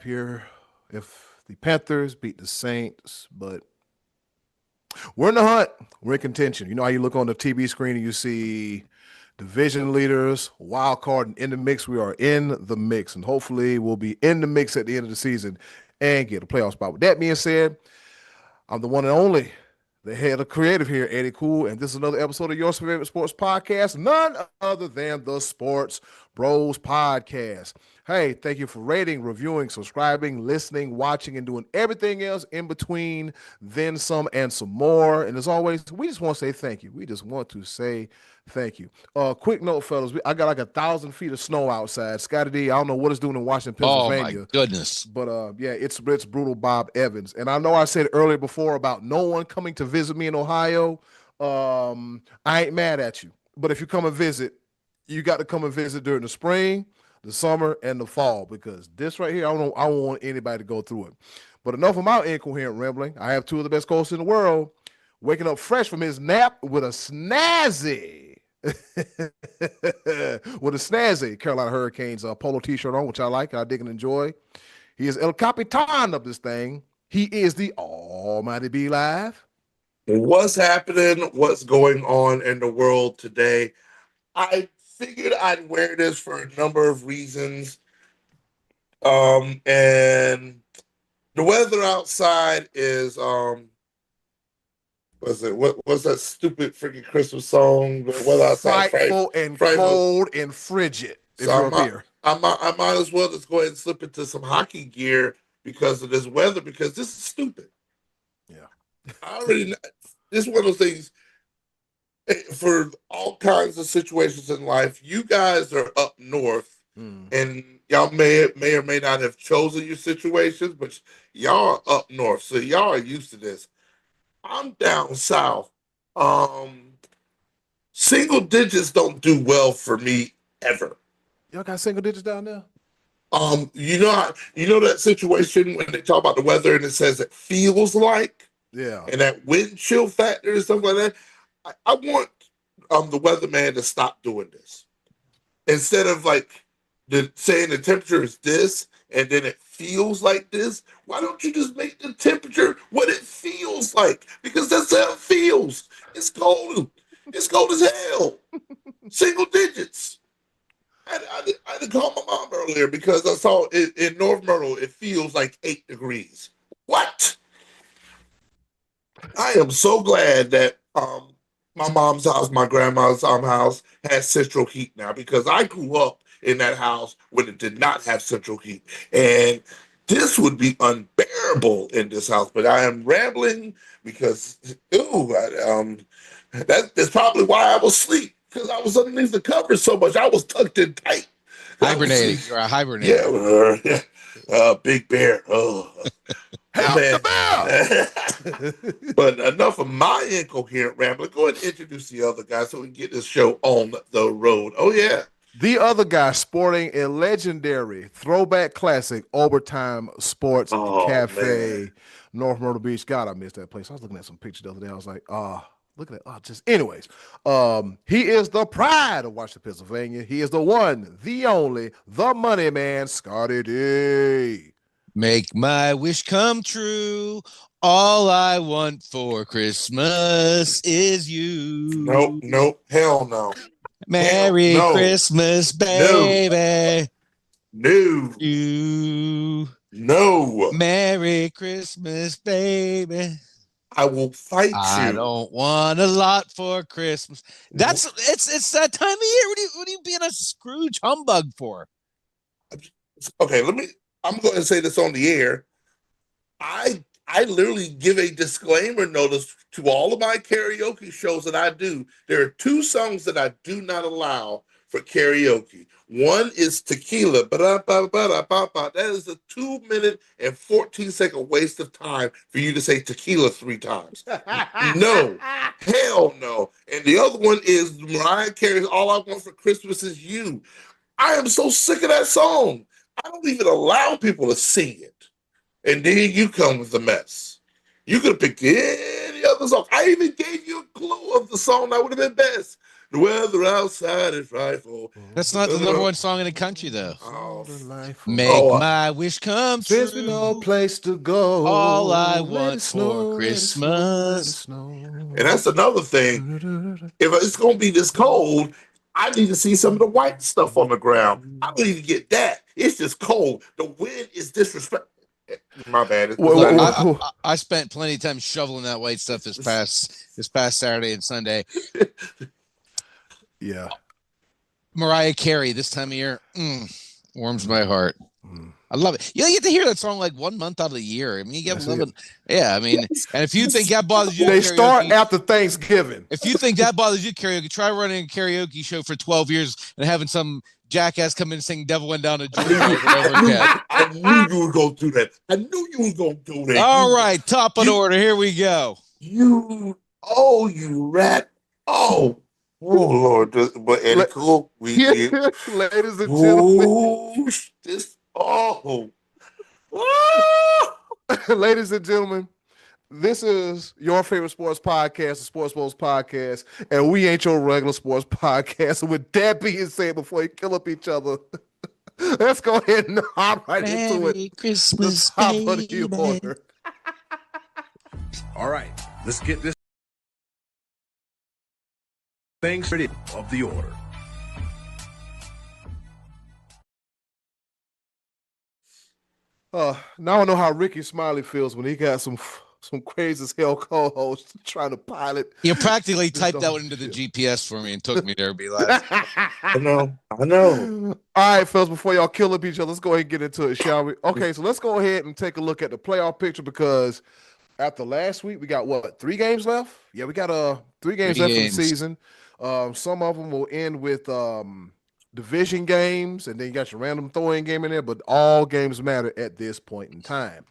Here if the Panthers beat the Saints, but we're in the hunt. We're in contention. You know how you look on the TV screen and you see division leaders, wild card, and in the mix. We are in the mix, and hopefully we'll be in the mix at the end of the season and get a playoff spot. With that being said, I'm the one and only, the head of creative here, Eddie Cool, and this is another episode of your favorite sports podcast, none other than the Sports Bros Podcast. Hey, thank you for rating, reviewing, subscribing, listening, watching, and doing everything else in between, then some and some more. And as always, we just want to say thank you. We just want to say thank you. Quick note, fellas, I got like 1,000 feet of snow outside. Scotty D, I don't know what it's doing in Washington, Oh my Pennsylvania. goodness. But yeah, it's brutal, Bob Evans. And I know I said earlier before about no one coming to visit me in Ohio. I ain't mad at you. But if you come and visit, you got to come and visit during the spring, the summer, and the fall, because this right here, I don't want anybody to go through it. But enough of my incoherent rambling. I have two of the best coaches in the world waking up fresh from his nap with a snazzy with a snazzy Carolina Hurricanes polo t-shirt on, which I like, I dig and enjoy. He is El Capitan of this thing. He is the almighty Be Live. What's happening? What's going on in the world today? I figured I'd wear this for a number of reasons. And the weather outside is what's that stupid freaking Christmas song? The weather outside frightful and frightful. Cold and frigid. If so you're up here. I might as well just go ahead and slip into some hockey gear because of this weather, because this is stupid. Yeah. I already know. This is one of those things for all kinds of situations in life. You guys are up north, and y'all may or may not have chosen your situations, but y'all are up north, so y'all are used to this. I'm down south. Single digits don't do well for me ever. Y'all got single digits down there? You know that situation when they talk about the weather and it says it feels like, yeah, and that wind chill factor and stuff like that. I want the weatherman to stop doing this. Instead of like saying the temperature is this and then it feels like this, why don't you just make the temperature what it feels like? Because that's how it feels. It's cold. It's cold as hell. Single digits. I had to call my mom earlier because I saw it in North Myrtle, it feels like 8 degrees. What? I am so glad that my mom's house, my grandma's house has central heat now, because I grew up in that house when it did not have central heat. And this would be unbearable in this house. But I am rambling because, that's probably why I was asleep, because I was underneath the covers so much. I was tucked in tight. Hibernating. You're a hibernator. Yeah. Big bear. Oh. Help the bear. But enough of my incoherent rambling. Go ahead and introduce the other guy so we can get this show on the road. Oh, yeah. The other guy sporting a legendary throwback classic Overtime Sports Cafe, man. North Myrtle Beach. God, I missed that place. I was looking at some pictures the other day. I was like, look at that. Just anyways. He is the pride of Washington, Pennsylvania. He is the one, the only, the money man, Scotty D. Make my wish come true. All I want for Christmas is you. Nope. Hell no. Merry Christmas, baby. No. You. No. Merry Christmas, baby. I will fight you. I don't want a lot for Christmas. It's that time of year. What are you being a Scrooge humbug for? Okay, I'm going to say this on the air. I literally give a disclaimer notice to all of my karaoke shows that I do. There are 2 songs that I do not allow for karaoke. One is Tequila. That is a 2-minute and 14-second waste of time for you to say tequila 3 times. No. Hell no. And the other one is Mariah Carey's All I Want for Christmas Is You. I am so sick of that song. I don't even allow people to sing it. And then you come with the mess. You could have picked any many other songs. I even gave you a clue of the song that would have been best. The weather outside is frightful. That's not the number one song in the country, though. Oh, Make my wish come Since we no true. place to go, All I let want it snow, for let it snow, let it Christmas. snow. and that's another thing. If it's going to be this cold, I need to see some of the white stuff on the ground. I don't even get that. It's just cold. The wind is disrespectful. My bad. It's Whoa, beside whoa, the whoa. I spent plenty of time shoveling that white stuff this past Saturday and Sunday. Yeah. Mariah Carey this time of year warms my heart. I love it. You get to hear that song like 1 month out of the year. I mean, you get That's loving. it. Yeah, I mean, and if you think that bothers you, They karaoke, start after Thanksgiving. if you think that bothers you, karaoke, try running a karaoke show for 12 years and having some jackass come in and sing "Devil Went Down to Georgia" over and over again. I knew you were going to do that. I knew you were going to do that. All right, top of the order. Here we go. You rat. Oh, Lord. But Eddie Cool, ladies and gentlemen. Ladies and gentlemen, this is your favorite sports podcast, the SportsBros podcast, and we ain't your regular sports podcast. So with that being said, before you kill up each other, let's go ahead and hop right into it. Merry Christmas, the top baby. of the order. All right, let's get this things ready of the order. Now I know how Ricky Smiley feels when he got some crazy as hell co-host trying to pilot. You practically typed that one into the GPS for me and took me there, be like. I know. All right, fellas, before y'all kill up each other, let's go ahead and get into it, shall we? Okay, so let's go ahead and take a look at the playoff picture because after last week, we got what, 3 games left? Yeah, we got 3 games left in the season. Some of them will end with division games, and then you got your random throw-in game in there, but all games matter at this point in time.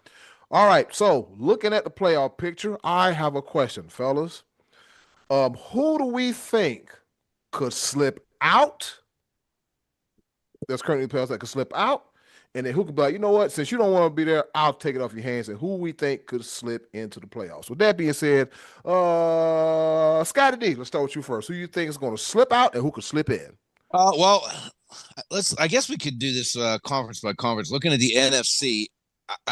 All right, so looking at the playoff picture, I have a question, fellas. Who do we think could slip out? There's currently players that could slip out, and then who could be like, you know what? Since you don't want to be there, I'll take it off your hands. And who we think could slip into the playoffs. With that being said, Scotty D, let's start with you first. Who you think is going to slip out, and who could slip in? Well, I guess we could do this conference by conference. Looking at the NFC,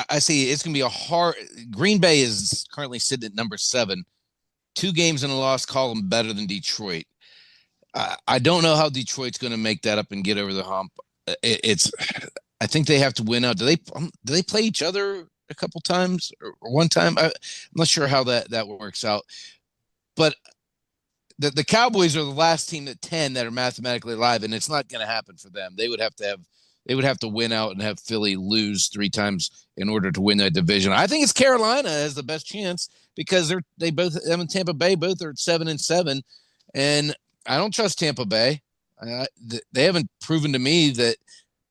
I see it's going to be a hard. Green Bay is currently sitting at number 7, 2 games in a loss column better than Detroit. I don't know how Detroit's going to make that up and get over the hump. I think they have to win out. Do they play each other a couple times or one time? I'm not sure how that works out. But the Cowboys are the last team at 10 that are mathematically alive, and it's not going to happen for them. They would have to win out and have Philly lose 3 times in order to win that division. I think it's Carolina has the best chance because them and Tampa Bay both are at 7-7, and I don't trust Tampa Bay. They haven't proven to me that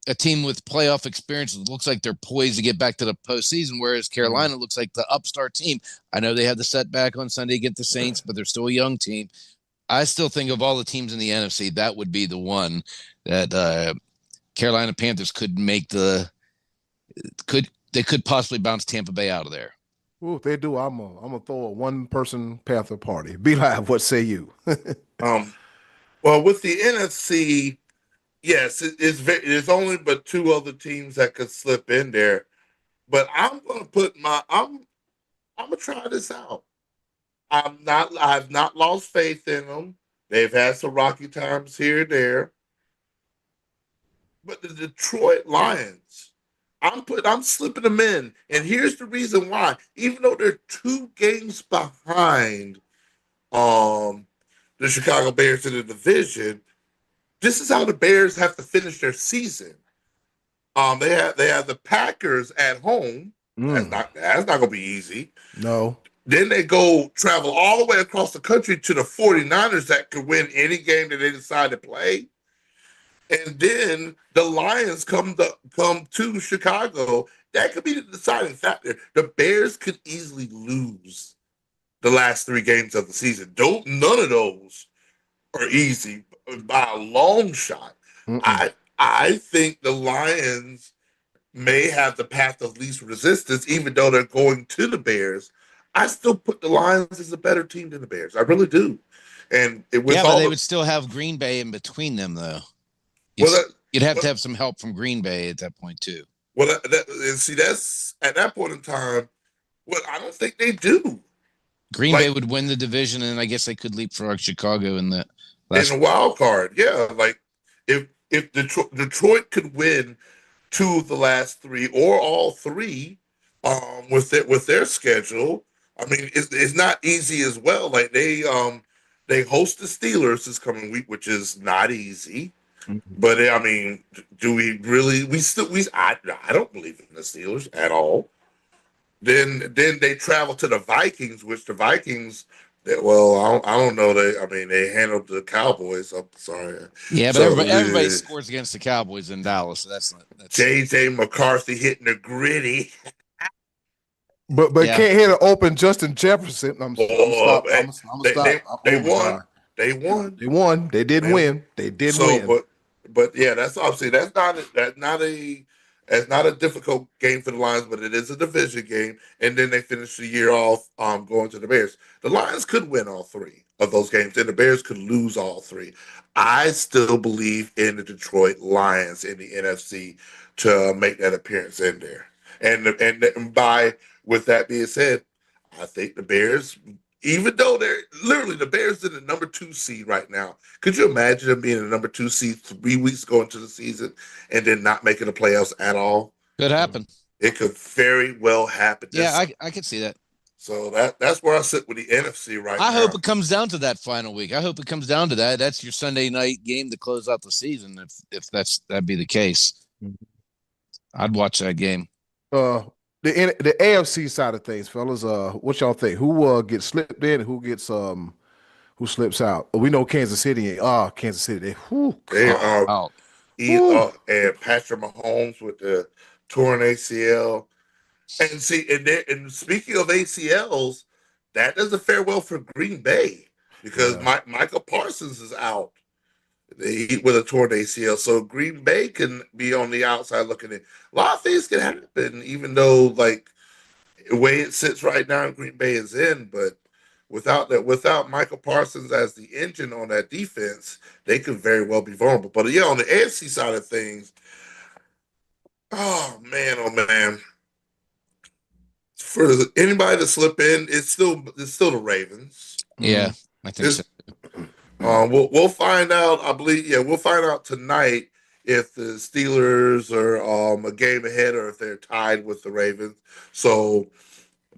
a team with playoff experience looks like they're poised to get back to the postseason, whereas Carolina looks like the upstart team. I know they had the setback on Sunday against the Saints, but they're still a young team. I still think of all the teams in the NFC, that would be the one that Carolina Panthers could possibly bounce Tampa Bay out of there. Ooh, if they do, I'm gonna throw a 1-person Panther party. Be live. What say you? Well, with the NFC, yes, it's only but 2 other teams that could slip in there. But I'm gonna try this out. I've not lost faith in them. They've had some rocky times here and there. But the Detroit Lions, I'm slipping them in. And here's the reason why. Even though they're 2 games behind the Chicago Bears in the division, this is how the Bears have to finish their season. They have the Packers at home. That's not gonna be easy. No. Then they go travel all the way across the country to the 49ers that could win any game that they decide to play. And then the Lions come to Chicago. That could be the deciding factor. The Bears could easily lose the last 3 games of the season. None of those are easy by a long shot. I think the Lions may have the path of least resistance, even though they're going to the Bears. I still put the Lions as a better team than the Bears. I really do. And with Yeah, but all they the would still have Green Bay in between them, though. well, You'd have well, to have some help from Green Bay at that point too. and see, that's at that point in time. Well, I don't think they do. Green Bay Like would win the division, and I guess they could leapfrog Chicago in the in last. the wild card, yeah. Like if Detroit could win two of the last three or all three, with their schedule, I mean, it's not easy as well. Like they host the Steelers this coming week, which is not easy. But I mean, do we really? I don't believe in the Steelers at all. Then they travel to the Vikings, which the Vikings that well, I don't know. I mean they handled the Cowboys. I'm sorry. Yeah, but So everybody scores against the Cowboys in Dallas, so that's JJ McCarthy hitting the gritty. But yeah. can't hit an open Justin Jefferson. I'm Oh, stop. I'm they stop. they they Oh my won. God. They won. They won. They did They win. They did So, win. but yeah, that's obviously that's not a difficult game for the Lions, but it is a division game. And then they finish the year off going to the Bears. The Lions could win all three of those games, and the Bears could lose all three. I still believe in the Detroit Lions in the NFC to make that appearance in there. And by with that being said, I think the Bears, even though they're literally the Bears in the number 2 seed right now, could you imagine them being the number 2 seed 3 weeks going to the season and then not making the playoffs at all? Could happen. It could very well happen. Yeah, I could see that. So that's where I sit with the NFC right I now. hope it comes down to that final week. I hope it comes down to that. That's your Sunday night game to close out the season. If that'd be the case, I'd watch that game. Uh, the AFC side of things, fellas. What y'all think? Who gets slipped in and who slips out? We know Kansas City. Kansas City. They are Out. and Patrick Mahomes with the torn ACL. And see, and speaking of ACLs, that doesn't fare well for Green Bay because Yeah. Michael Parsons is out with a torn ACL. So Green Bay can be on the outside looking in. A lot of things can happen, even though like the way it sits right now, Green Bay is in. But without Michael Parsons as the engine on that defense, they could very well be vulnerable. But yeah, on the AFC side of things, oh man, for anybody to slip in, it's still the Ravens. Yeah, I think so. We'll find out. I believe. Yeah, we'll find out tonight if the Steelers are a game ahead or if they're tied with the Ravens. So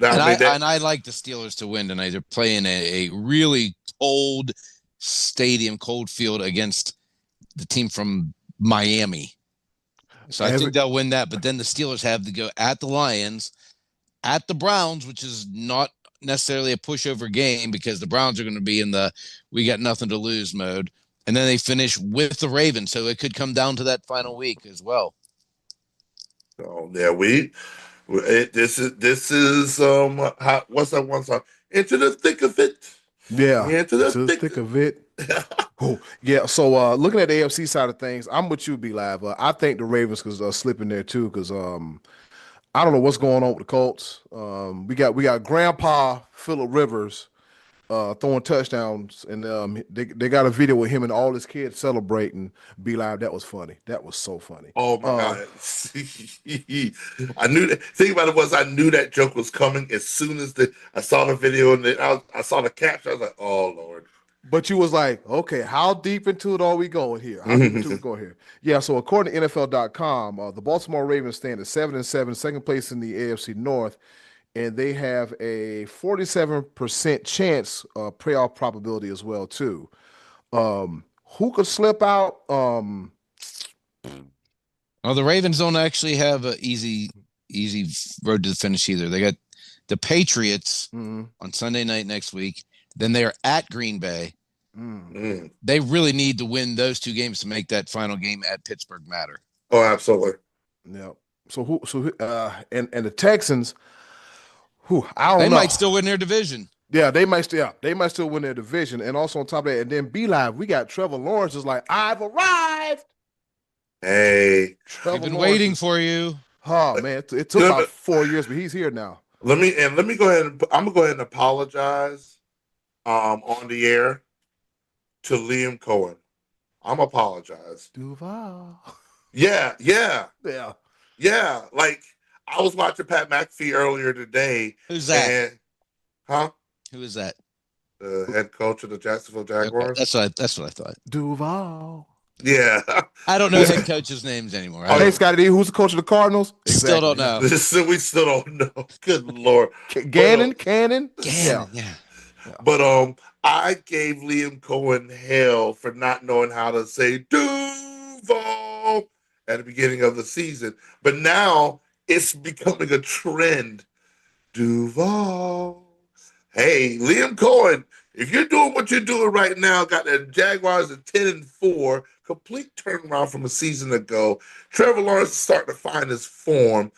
I like the Steelers to win tonight. They're playing a really cold stadium, cold field against the team from Miami. So I think they'll win that. But then the Steelers have to go at the Lions, at the Browns, which is not necessarily a pushover game because the Browns are going to be in the we got nothing to lose mode. And then they finish with the Ravens. So it could come down to that final week as well. So yeah, this is what's that one song? Into the thick of it. Yeah. Into the thick of it. Oh, yeah. So looking at the AFC side of things, I'm with you, B Live. I think the Ravens could slip in there too, because I don't know what's going on with the Colts. We got Grandpa Phillip Rivers throwing touchdowns, and they got a video with him and all his kids celebrating. Be Live, that was funny. That was so funny. Oh my God. I knew that. Thing about it was I knew that joke was coming as soon as I saw the video and I saw the caption. I was like, oh Lord. But you was like, okay, how deep into it are we going here? How deep into it are we going here? Yeah, so according to NFL.com, the Baltimore Ravens stand at 7-7, second place in the AFC North, and they have a 47% chance playoff probability as well, too. Who could slip out? Well, the Ravens don't actually have an easy road to the finish either. They got the Patriots on Sunday night next week. Then they're at Green Bay. They really need to win those two games to make that final game at Pittsburgh matter. Oh, absolutely. Yeah. And the Texans, I don't know. They might still win their division. Yeah, they might still win their division. And also on top of that, and then B Live, we got Trevor Lawrence is like, I've arrived. Hey, I've been waiting for you. Oh man, it took about 4 years, but he's here now. Let me go ahead and I'm gonna go ahead and apologize on the air to Liam Cohen. I'm apologize. Duval. Yeah, yeah, Yeah. yeah. Like I was watching Pat McAfee earlier today, Who's that? and huh? Who is that? The head coach of the Jacksonville Okay, Jaguars. that's what I thought. Duval. Yeah, I don't know yeah. head coaches' names anymore. I Oh, Hey, don't. Scotty D, who's the coach of the Cardinals? Still don't Exactly. know. we still don't know. Good lord. But Gannon, Cannon. Yeah. Gannon, yeah. Yeah. but I gave Liam Cohen hell for not knowing how to say Duval at the beginning of the season. But now it's becoming a trend. Duval. Hey, Liam Cohen, if you're doing what you're doing right now, got the Jaguars at 10-4, complete turnaround from a season ago. Trevor Lawrence is starting to find his form.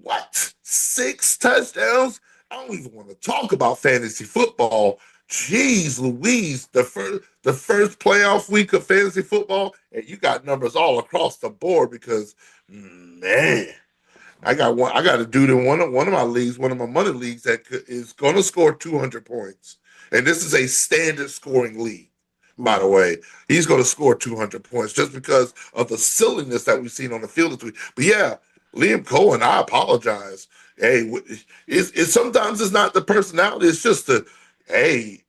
What? 6 touchdowns? I don't even want to talk about fantasy football. Jeez Louise, the first playoff week of fantasy football, and you got numbers all across the board because man, I got one. I got a dude in one of my leagues, one of my money leagues that is going to score 200 points, and this is a standard scoring league. By the Ooh. way, he's going to score 200 points just because of the silliness that we've seen on the field this week. But yeah, Liam Cohen, I apologize. Hey, it's sometimes it's not the personality; it's just the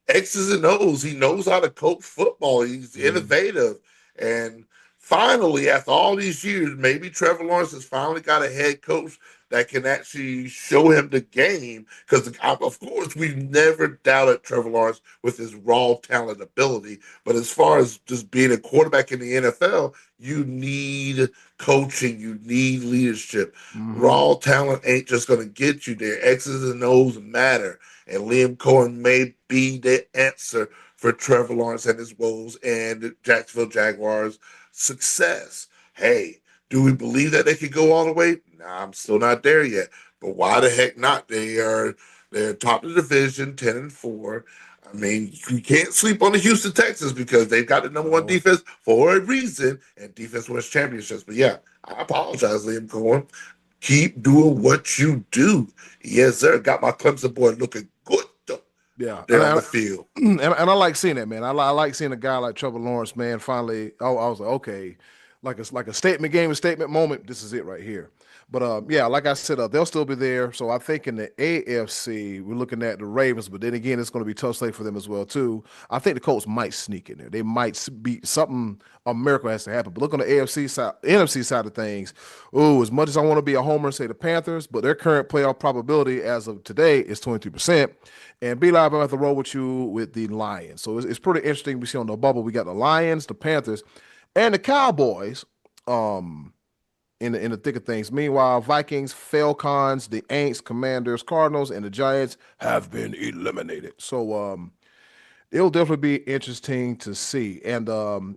X's and O's. He knows how to coach football. He's innovative, and finally, after all these years, maybe Trevor Lawrence has finally got a head coach that can actually show him the game. Because, of course, we've never doubted Trevor Lawrence with his raw talent ability. But as far as just being a quarterback in the NFL, you need coaching, you need leadership. Mm-hmm. Raw talent ain't just going to get you there. X's and O's matter. And Liam Cohen may be the answer for Trevor Lawrence and his woes and the Jacksonville Jaguars success. Hey, do we believe that they could go all the way? Nah, I'm still not there yet. But why the heck not? They're top of the division, 10-4. I mean, you can't sleep on the Houston Texans because they've got the number one No. defense for a reason, and defense wins championships. But yeah, I apologize, Liam Cohen. Keep doing what you do. Yes, sir. Got my Clemson boy looking good though, Yeah. out there on the field. And I like seeing that, man. I like seeing a guy like Trevor Lawrence, man. Finally, I was like, okay, like a statement game, a statement moment. This is it right here. But yeah, like I said, they'll still be there. So I think in the AFC, we're looking at the Ravens, but then again, it's going to be tough slate for them as well too. I think the Colts might sneak in there. They might be something. A miracle has to happen. But look on the AFC side, NFC side of things. Oh, as much as I want to be a homer and say the Panthers, but their current playoff probability as of today is 23%. And be live, I'm have to roll with you with the Lions. So it's pretty interesting. We see on the bubble, we got the Lions, the Panthers, and the Cowboys in the thick of things. Meanwhile, Vikings, Falcons, the Aints, Commanders, Cardinals, and the Giants have been eliminated. So it'll definitely be interesting to see. And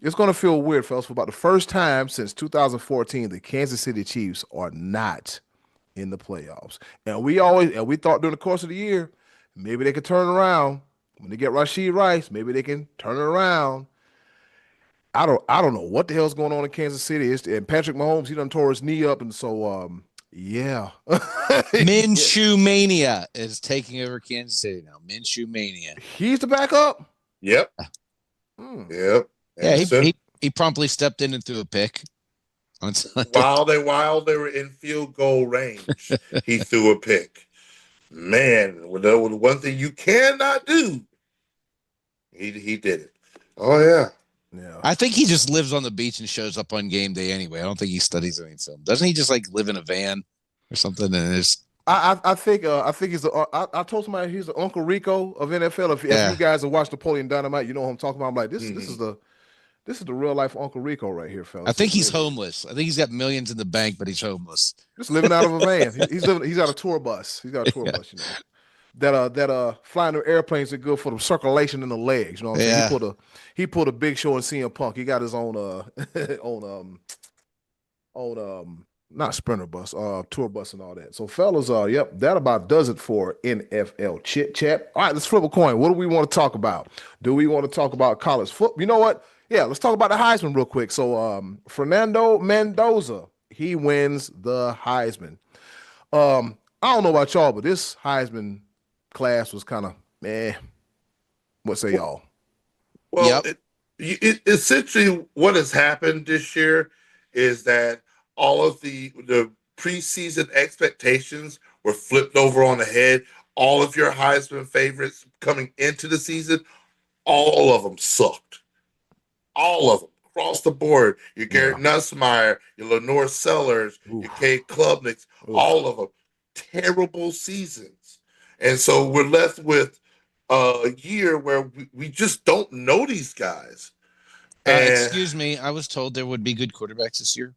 it's going to feel weird, fellas. For about the first time since 2014, the Kansas City Chiefs are not in the playoffs. And we thought during the course of the year, maybe they could turn around. When they get Rashid Rice, maybe they can turn it around. I don't know what the hell's going on in Kansas City. And Patrick Mahomes, he done tore his knee up, and so yeah. Yeah. Minshew Mania is taking over Kansas City now. Minshew Mania. He's the backup. Yep. Hmm. Yep. Yeah, And he promptly stepped in and threw a pick on Sunday. while they were in field goal range, he threw a pick. Man, with the one thing you cannot do, he did it. Oh yeah. Yeah. I think he just lives on the beach and shows up on game day anyway. I don't think he studies any film. Doesn't he just like live in a van or something? And it's I think he's I told somebody he's the Uncle Rico of NFL. If you yeah. guys have watched Napoleon Dynamite, you know what I'm talking about. I'm like Mhm. this is the real life Uncle Rico right here, I fellas. think This he's is it. homeless. I think he's got millions in the bank, but he's homeless. Just living out of a van. He's living. He's got a tour bus. He's got a tour Yeah. bus. You know that flying the airplanes are good for the circulation in the legs. You know what I'm saying? Yeah. He put a big show in CM Punk. He got his own on not sprinter bus, tour bus and all that. So fellas, yep, that about does it for NFL chit chat. All right, let's flip a coin. What do we want to talk about? Do we want to talk about college football? You know what? Yeah, let's talk about the Heisman real quick. So Fernando Mendoza, he wins the Heisman. I don't know about y'all, but this Heisman class was kind of meh. What say y'all? Well, Yep. essentially what has happened this year is that all of the preseason expectations were flipped over on the head. All of your Heisman favorites coming into the season, all of them sucked. All of them across the board. Your Garrett Yeah. Nussmeyer, your Lenore Sellers, your Oof. Kay Klubniks, Oof. all of them terrible seasons. And so we're left with a year where we just don't know these guys. And Excuse me. I was told there would be good quarterbacks this year.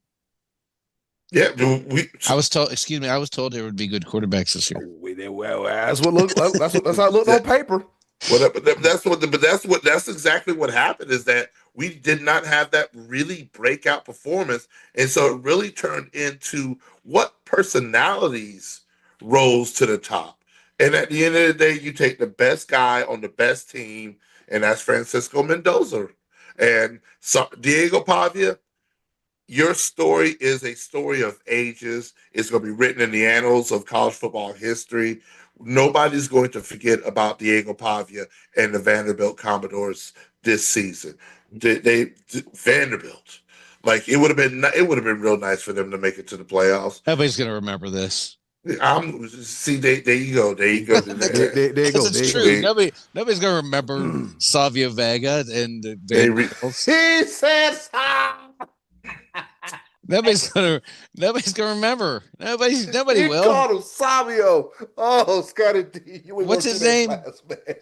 yeah, we I was told. Excuse me. I was told there would be good quarterbacks this year. Well, that's how it looked on paper. that's exactly what happened is that we did not have that really breakout performance, and so it really turned into what personalities rose to the top. And at the end of the day, you take the best guy on the best team, and that's Francisco Mendoza. And so Diego Pavia, your story is a story of ages. It's going to be written in the annals of college football history. Nobody's going to forget about Diego Pavia and the Vanderbilt Commodores this season. Vanderbilt, like it would have been real nice for them to make it to the playoffs. Nobody's gonna remember this. I'm see there you go, there you go. There you go. It's There you true. go. Nobody's gonna remember Savio Vega and the They re- Vanderbilts. He says, Nobody's gonna remember. Nobody he will. called him Savio. Oh, Scotty D, you ain't What's going his through that name? class, man.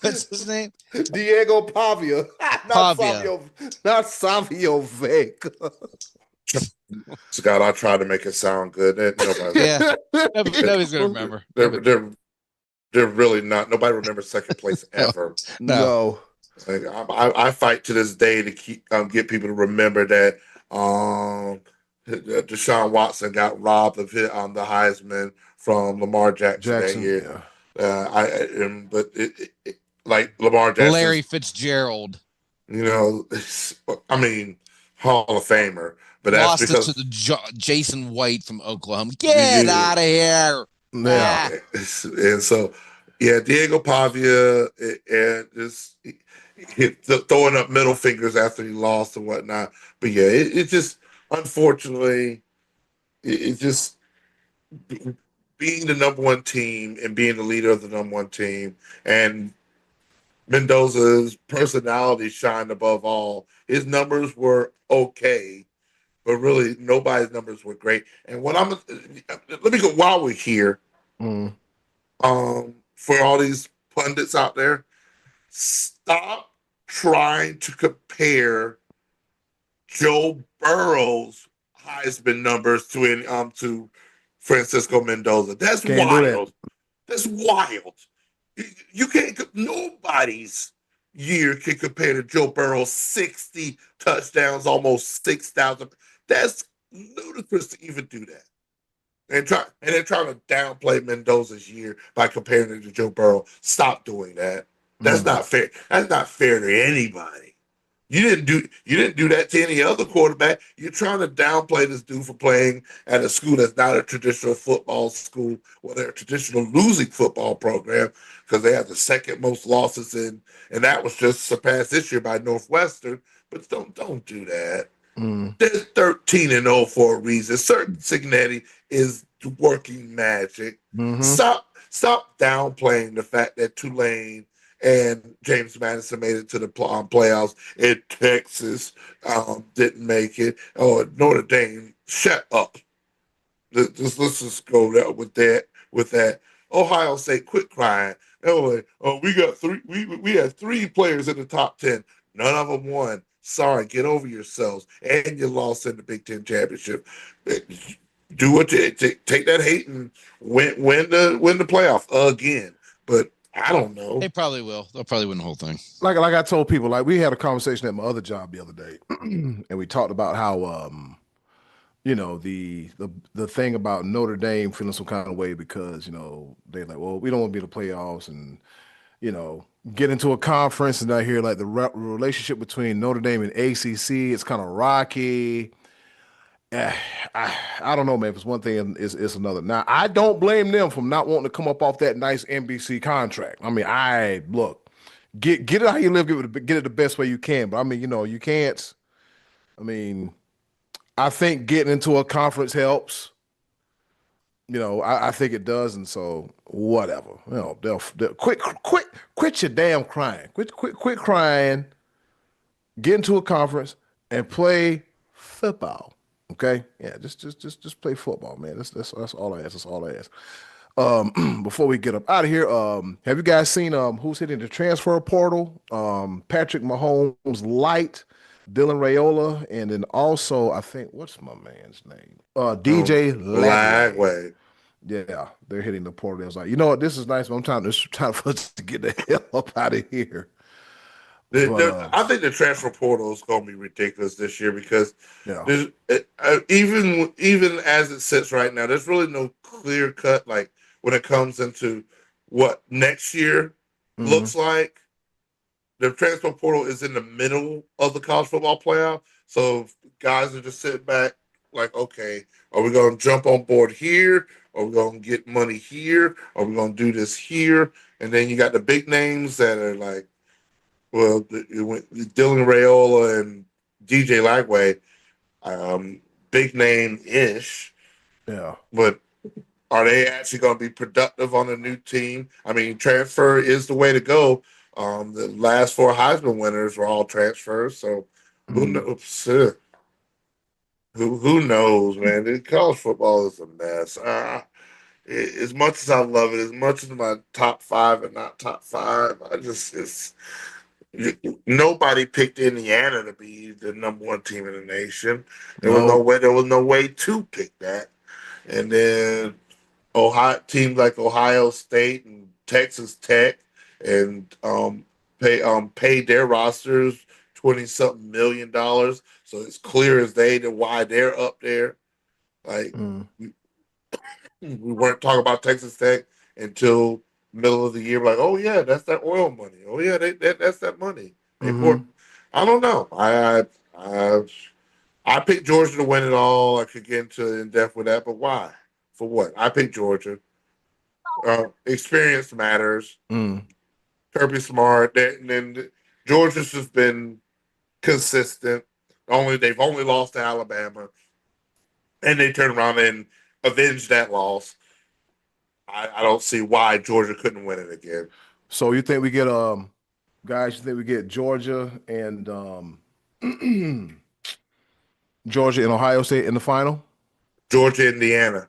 What's his name? Diego Pavia, Pavia. Not Savio Vega. Scott, I tried to make it sound good. Nobody, Yeah. Nobody's gonna remember. they're really not. Nobody remembers second place No. ever. No. Like, I fight to this day to keep get people to remember that Deshaun Watson got robbed of the Heisman from Lamar Jackson that Jackson, year. yeah. But like Lamar Larry Jackson's, Fitzgerald you know, I mean, Hall of Famer, but that's lost it to because the Jason White from Oklahoma. Get you, out of here. Yeah. Ah. and so yeah, Diego Pavia and just throwing up middle fingers after he lost and whatnot. But yeah, it just unfortunately it just being the number one team and being the leader of the number one team and Mendoza's personality shined above all. His numbers were okay, but really nobody's numbers were great. And what I'm let me go while we're here. Mm. For all these pundits out there, stop trying to compare Joe Burrow's Heisman numbers to Francisco Mendoza. That's Can't do that. wild. That's wild. You can't. Nobody's year can compare to Joe Burrow's 60 touchdowns, almost 6,000. That's ludicrous to even do that. And they're trying to downplay Mendoza's year by comparing it to Joe Burrow. Stop doing that. That's Mm. not fair. That's not fair to anybody. You didn't do that to any other quarterback. You're trying to downplay this dude for playing at a school that's not a traditional football school, or they're a traditional losing football program because they have the second most losses and that was just surpassed this year by Northwestern. But don't do that. Mm. They're 13-0 for a reason. Certain Signetti is working magic. Mm-hmm. Stop downplaying the fact that Tulane and James Madison made it to the playoffs. And Texas didn't make it. Oh, Notre Dame, shut up. Let's just go there with that. With that, Ohio State, quit crying. Oh, we got three. We had three players in the top 10. None of them won. Sorry, get over yourselves. And you lost in the Big Ten championship. Do what you take that hate and win the playoff again. But I don't know. They probably will. They'll probably win the whole thing. Like I told people, like we had a conversation at my other job the other day, and we talked about how the thing about Notre Dame feeling some kind of way because they're like, well, we don't want to be in the playoffs and get into a conference and I hear like the relationship between Notre Dame and ACC, it's kind of rocky. I don't know, man. If it's one thing, it's another. Now, I don't blame them for not wanting to come up off that nice NBC contract. I mean, look, get it how you live, get it the best way you can. But I mean, you can't. I mean, I think getting into a conference helps. I think it does, and so whatever. They'll quit your damn crying. Quit crying. Get into a conference and play football. Okay, yeah, just play football, man. That's all I ask. That's all I ask. Before we get up out of here, have you guys seen who's hitting the transfer portal? Patrick Mahomes light, Dylan Rayola, and then also I think what's my man's name? DJ Lagway. Lagway. Yeah, they're hitting the portal. I was like, you know what, this is nice, but it's time for us to get the hell up out of here. But I think the transfer portal is going to be ridiculous this year because yeah, there's even as it sits right now, there's really no clear cut like when it comes into what next year hmm looks like. The transfer portal is in the middle of the college football playoff, so guys are just sitting back like, okay, are we going to jump on board here? Are we going to get money here? Are we going to do this here? And then you got the big names that are like, well, Dylan Rayola and DJ Lagway, big name ish, yeah. but are they actually going to be productive on a new team? I mean, transfer is the way to go. The last four Heisman winners were all transfers, so who Mhm. knows? Who knows, man? College football is a mess. As much as I love it, as much as my top five and not top five, it's nobody picked Indiana to be the number one team in the nation. There was no No. way. There was no way to pick that. And then Ohio teams like Ohio State and Texas Tech and paid their rosters 20-something million. So it's clear as day to why they're up there. Like Mm. we weren't talking about Texas Tech until middle of the year. Like, oh yeah, that's that oil money. Oh yeah, that's that money. They pour. hmm I don't know. I I picked Georgia to win it all. I could get into in depth with that, but why? For what? I picked Georgia. Experience matters. Mm. Kirby Smart. Then Georgia's just been consistent. They've only lost to Alabama, and they turned around and avenged that loss. I don't see why Georgia couldn't win it again. So you think we get guys? You think we get Georgia and Georgia and Ohio State in the final? Georgia, Indiana.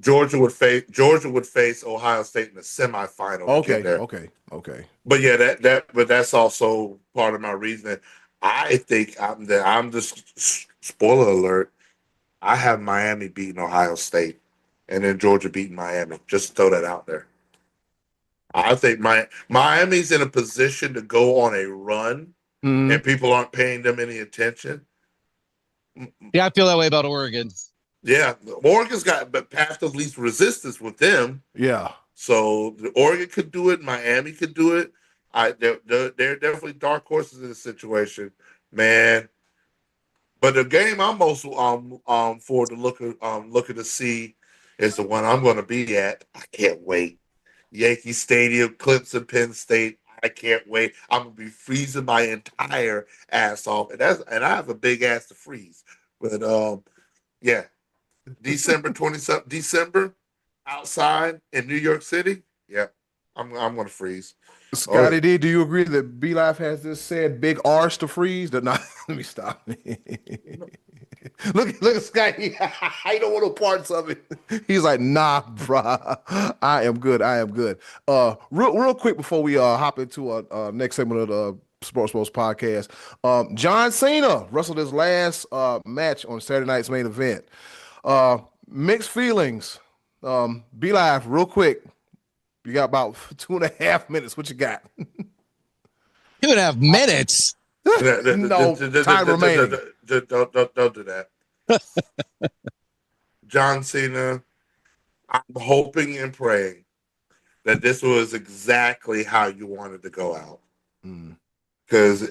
Georgia would face Ohio State in the semifinal to get Okay, there. okay. But yeah, but that's also part of my reasoning. I think I'm just spoiler alert. I have Miami beating Ohio State, and then Georgia beating Miami. Just throw that out there. I think Miami's in a position to go on a run, hmm and people aren't paying them any attention. Yeah, I feel that way about Oregon. Yeah, Oregon's got the path of least resistance with them. Yeah. So the Oregon could do it. Miami could do it. They're definitely dark horses in this situation, man. But the game I'm most forward to looking to see is the one I'm going to be at. I can't wait. Yankee Stadium, Clemson, Penn State. I can't wait. I'm gonna be freezing my entire ass off, and I have a big ass to freeze. But yeah, December 20 December outside in New York City. Yeah, I'm gonna freeze. Oh yeah. Scotty D, do you agree that B Life has this said big R's to freeze? That not let me stop. Look at Scotty. I don't want no parts of it. He's like, nah, bruh. I am good. I am good. Real quick before we hop into next segment of the SportsBros podcast. John Cena wrestled his last match on Saturday night's main event. Mixed feelings. B Live, real quick. You got about 2.5 minutes. What you got? 2.5 minutes. No time remaining. Don't do that. John Cena, I'm hoping and praying that this was exactly how you wanted to go out. Mm, Because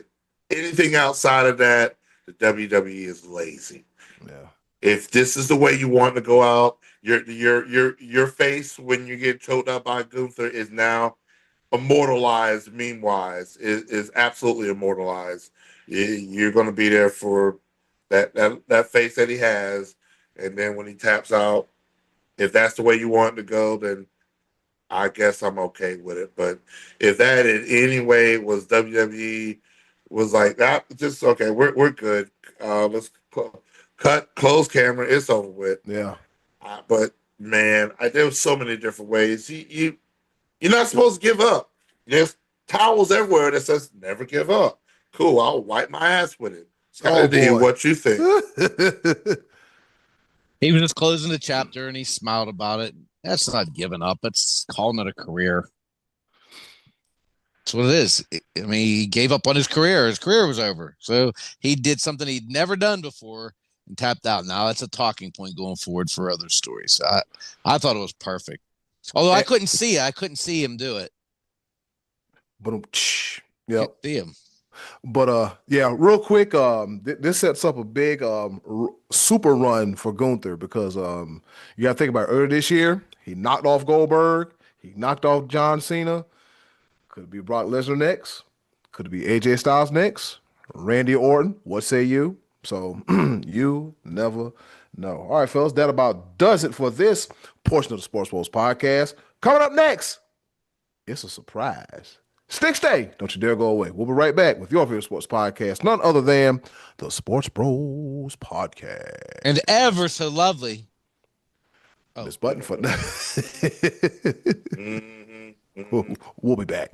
anything outside of that, the WWE is lazy. yeah. If this is the way you want to go out, your face when you get choked out by Gunther is now immortalized, meme wise, is absolutely immortalized. You're going to be there for that face that he has, and then when he taps out, if that's the way you want it to go, then I guess I'm okay with it. But if that in any way was WWE was like that, just okay, we're good. Let's cut, close camera. It's over with. Yeah. But man, there was so many different ways. You're not supposed to give up. There's towels everywhere that says "Never give up." Cool, I'll wipe my ass with it. Oh boy. What you think? He was just closing the chapter and he smiled about it. That's not giving up. That's calling it a career. That's what it is. I mean, he gave up on his career. His career was over. So he did something he'd never done before and tapped out. Now that's a talking point going forward for other stories. I thought it was perfect. Although I couldn't see it. I couldn't see him do it. But yep. See him. But yeah, real quick, this sets up a big super run for Gunther because you got to think about earlier this year, he knocked off Goldberg, he knocked off John Cena. Could it be Brock Lesnar next? Could it be AJ Styles next? Randy Orton? What say you? So you never know. All right, fellas, that about does it for this portion of the Sports Bros podcast. Coming up next, it's a surprise. Stick stay. Don't you dare go away. We'll be right back with your favorite sports podcast, none other than the Sports Bros podcast. And ever so lovely. Oh. This button for we'll be back.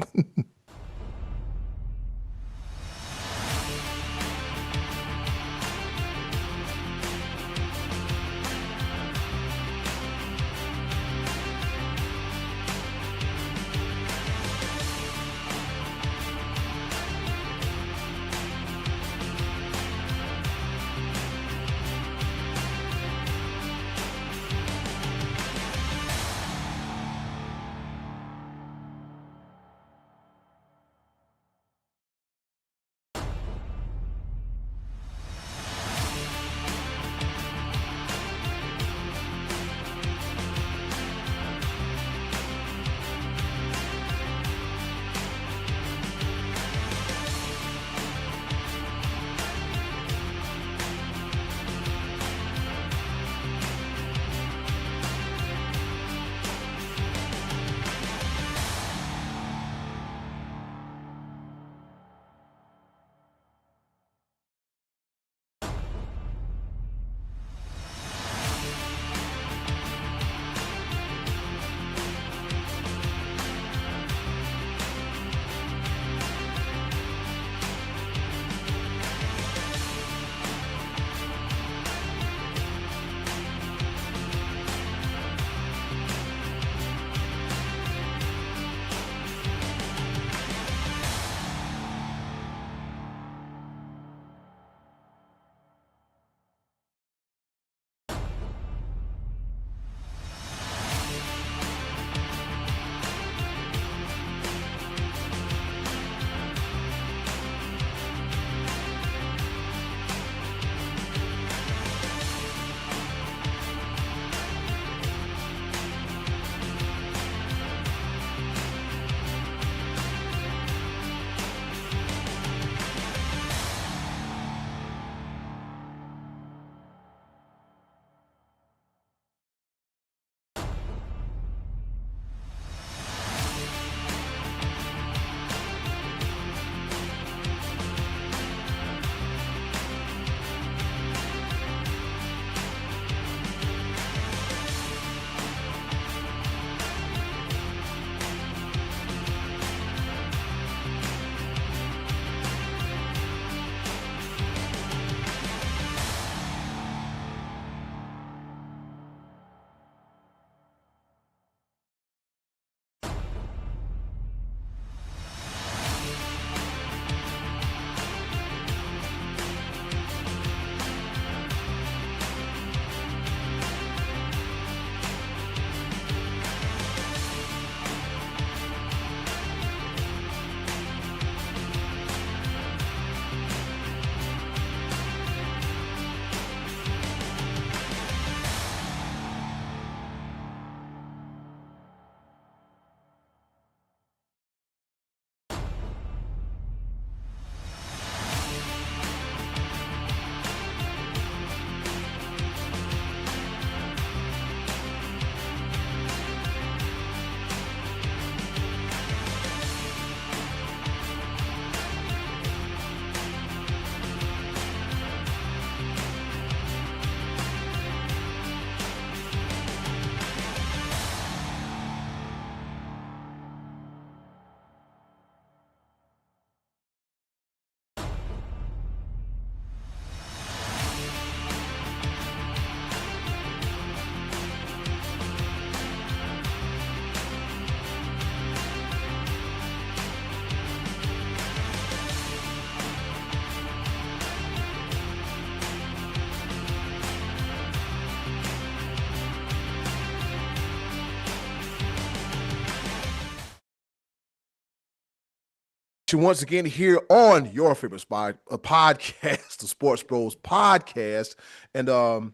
you once again here on your favorite spot, a podcast, the Sports Bros podcast. And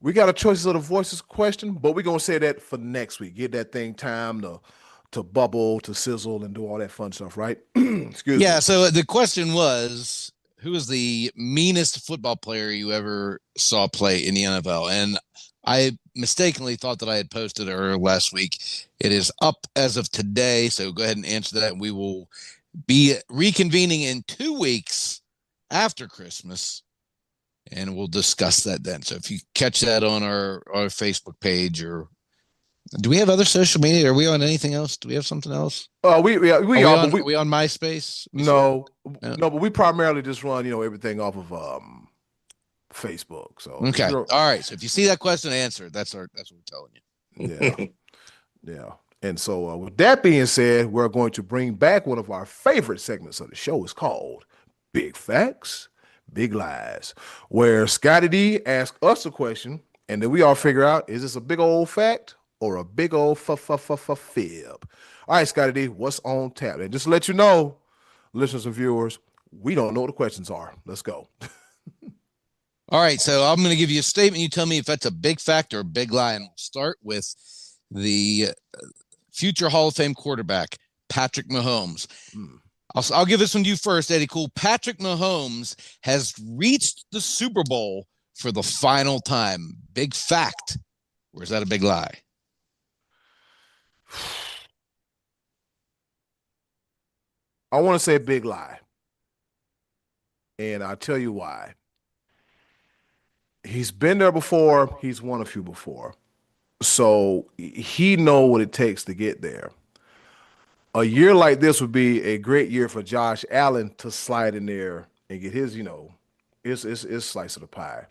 we got a choices of the voices question, but we're gonna say that for next week. Get that thing time to bubble, to sizzle, and do all that fun stuff, right? Excuse me. Yeah. So the question was, who is the meanest football player you ever saw play in the NFL? And I mistakenly thought that I had posted it earlier last week. It is up as of today. So go ahead and answer that. We will be reconvening in 2 weeks after Christmas, and we'll discuss that then. So if you catch that on our Facebook page, or do we have other social media? Are we on anything else? Do we have something else? We Are are, we but are we on MySpace? no, No. no, but we primarily just run everything off of Facebook. So Okay. All right. So if you see that question, answer. That's what we're telling you. Yeah. And so with that being said, we're going to bring back one of our favorite segments of the show. It's called Big Facts, Big Lies, where Scotty D asks us a question, and then we all figure out, is this a big old fact or a big old fib? All right, Scotty D, what's on tap? And just to let you know, listeners and viewers, we don't know what the questions are. Let's go. All right. So I'm going to give you a statement. You tell me if that's a big fact or a big lie. And we'll start with the future Hall of Fame quarterback, Patrick Mahomes. I'll give this one to you first, Eddie Cool. Patrick Mahomes has reached the Super Bowl for the final time. Big fact. Or is that a big lie? I want to say big lie. And I'll tell you why. He's been there before. He's won a few before. So he know what it takes to get there. A year like this would be a great year for Josh Allen to slide in there and get his, his slice of the pie.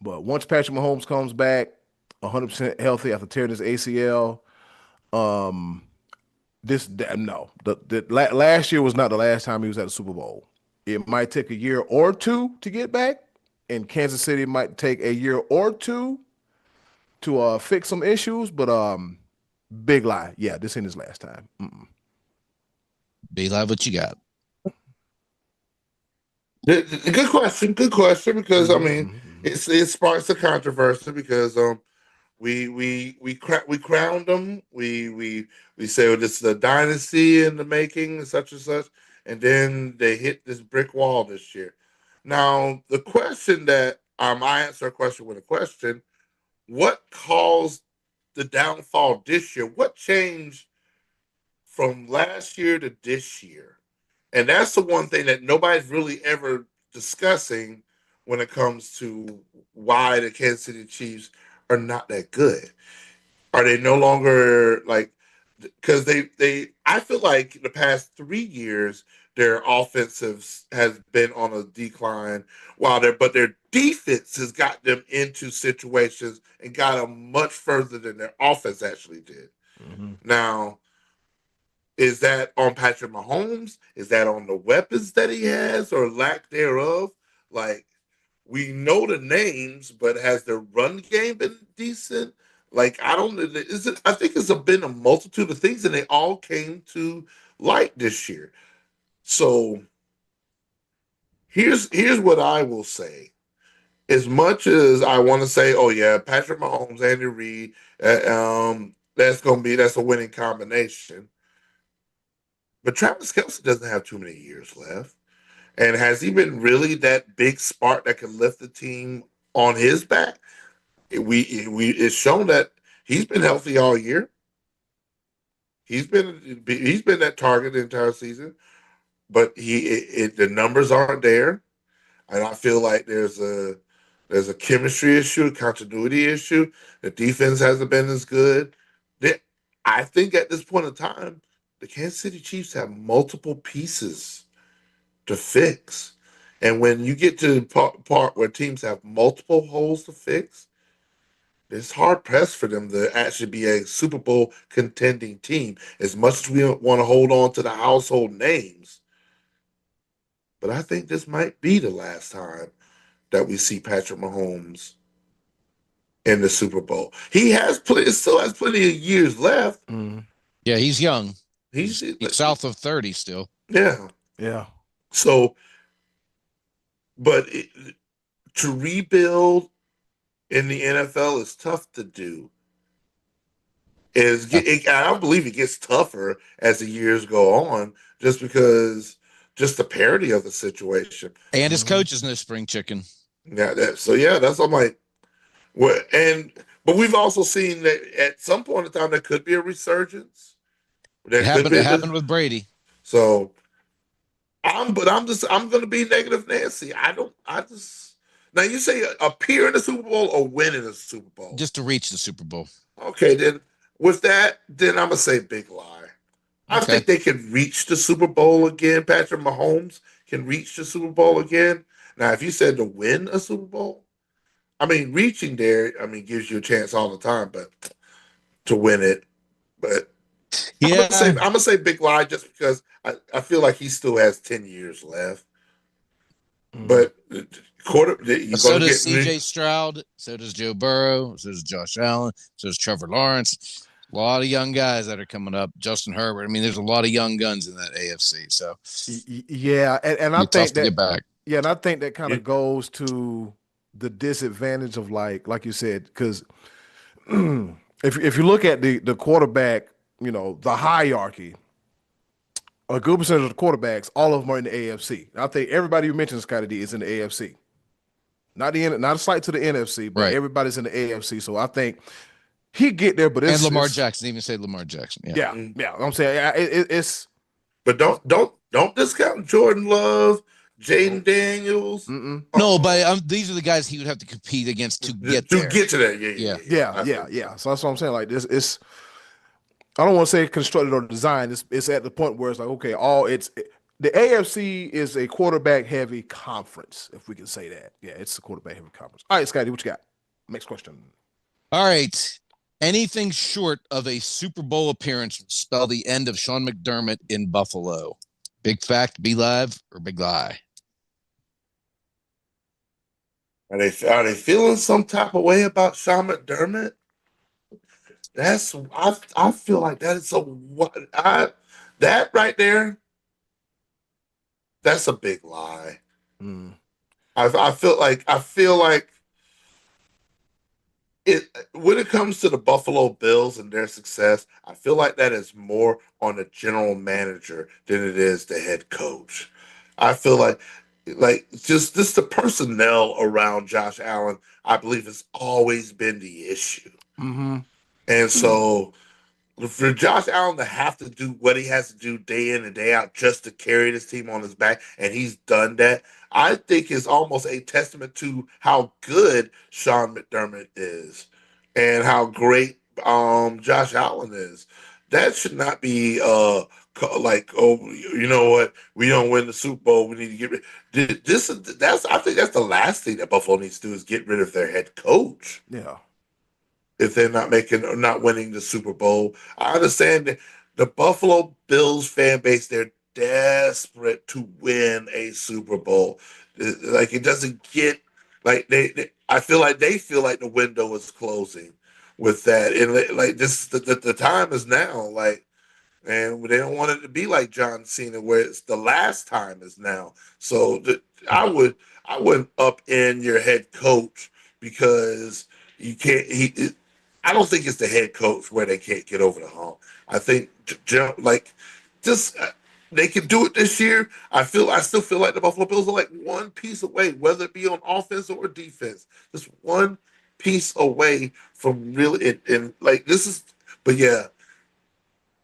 But once Patrick Mahomes comes back 100% healthy after tearing his ACL, last year was not the last time he was at the Super Bowl. It might take a year or two to get back, and Kansas City might take a year or two to fix some issues. But big lie, yeah, this ain't his last time. Big lie, what you got? Good question. Good question. Because I mean, it sparks a controversy because we crowned them. We say, well, this is a dynasty in the making, and such, and then they hit this brick wall this year. Now, the question that I answer a question with a question: what caused the downfall this year? What changed from last year to this year? And that's the one thing that nobody's really ever discussing when it comes to why the Kansas City Chiefs are not that good. Are they no longer like, because I feel like the past 3 years their offensive has been on a decline but their defense has got them into situations and got them much further than their offense actually did. Now, is that on Patrick Mahomes? Is that on the weapons that he has or lack thereof? Like, we know the names, but has their run game been decent? Like, I don't know. I think been a multitude of things, and they all came to light this year. So here's what I will say. As much as I want to say, oh yeah, Patrick Mahomes, Andy Reid, that's a winning combination. But Travis Kelce doesn't have too many years left. And has he been really that big spark that can lift the team on his back? It's shown that he's been healthy all year. He's been that target the entire season, but the numbers aren't there, and I feel like there's a chemistry issue, a continuity issue. The defense hasn't been as good. I think at this point in time, the Kansas City Chiefs have multiple pieces to fix. And when you get to the part where teams have multiple holes to fix, it's hard pressed for them to actually be a Super Bowl contending team. As much as we want to hold on to the household names, but I think this might be the last time that we see Patrick Mahomes in the Super Bowl. He still has plenty of years left. Yeah, he's young. He's South of 30 still. Yeah. Yeah. So, but to rebuild in the NFL is tough to do. I believe it gets tougher as the years go on, just the parity of the situation. And his coach is no spring chicken. Yeah, that's I'm like, what? And but we've also seen that at some point in time there could be a resurgence. There It could happened. be It happened with Brady. so. I'm going to be negative Nancy. I just now you say appear in the Super Bowl or win in the Super Bowl. Just to reach the Super Bowl. Okay, then with that, then I'm gonna say big lie. I Okay. think they can reach the Super Bowl again. Patrick Mahomes can reach the Super Bowl again. Now, if you said to win a Super Bowl, I mean, reaching there, I mean, gives you a chance all the time, but to win it, but Yeah. I'm gonna say big lie just because I feel like he still has 10 years left. But you're So gonna does get C.J. Stroud. So does Joe Burrow. So does Josh Allen. So does Trevor Lawrence. A lot of young guys that are coming up. Justin Herbert. I mean, there's a lot of young guns in that AFC. So Yeah, and I be tough think to that get back. yeah, and I think that kind you, of goes to the disadvantage of like you said, because if you look at the quarterback, the hierarchy, a good percentage of the quarterbacks, all of them are in the AFC. I think everybody you mentioned, Scotty D, is in the AFC. Not a slight to the NFC, but Right. everybody's in the AFC. So I think he get there, but And Lamar it's Jackson. Even say Lamar Jackson. Yeah. yeah, mm, yeah. I'm saying it's but don't discount Jordan Love, Jaden Daniels. mm-mm. No, but these are the guys he would have to compete against to get To there. get to that, Yeah. Yeah, I yeah, think yeah. so. So that's what I'm saying. Like this, it's I don't want to say constructed or designed. It's at the point where it's like, okay, the AFC is a quarterback heavy conference, if we can say that. Yeah, it's a quarterback heavy conference. All right, Scotty, what you got? Next question. All right. Anything short of a Super Bowl appearance would spell the end of Sean McDermott in Buffalo. Big fact, be live, or big lie. Are they feeling some type of way about Sean McDermott? I feel like that is that right there. That's a big lie. Mm. I feel like it when it comes to the Buffalo Bills and their success. I feel like that is more on the general manager than it is the head coach. I feel like just the personnel around Josh Allen. I believe has always been the issue, Mm-hmm. and so for Josh Allen to have to do what he has to do day in and day out just to carry this team on his back, and he's done that, I think is almost a testament to how good Sean McDermott is and how great Josh Allen is. That should not be like, oh, you know what, we don't win the Super Bowl, we need to get rid. That's I think that's the last thing that Buffalo needs to do is get rid of their head coach Yeah. if they're not winning the Super Bowl. I understand that the Buffalo Bills fan base, they're desperate to win a Super Bowl. Like it doesn't get like I feel like they feel like the window is closing with that. And like this the time is now. Like and they don't want it to be like John Cena, where it's the last time is now. So I wouldn't up in your head coach because you can't. I don't think it's the head coach where they can't get over the hump. I think like just they can do it this year. I still feel like the Buffalo Bills are like one piece away, whether it be on offense or defense, just one piece away from really and like this is. But yeah,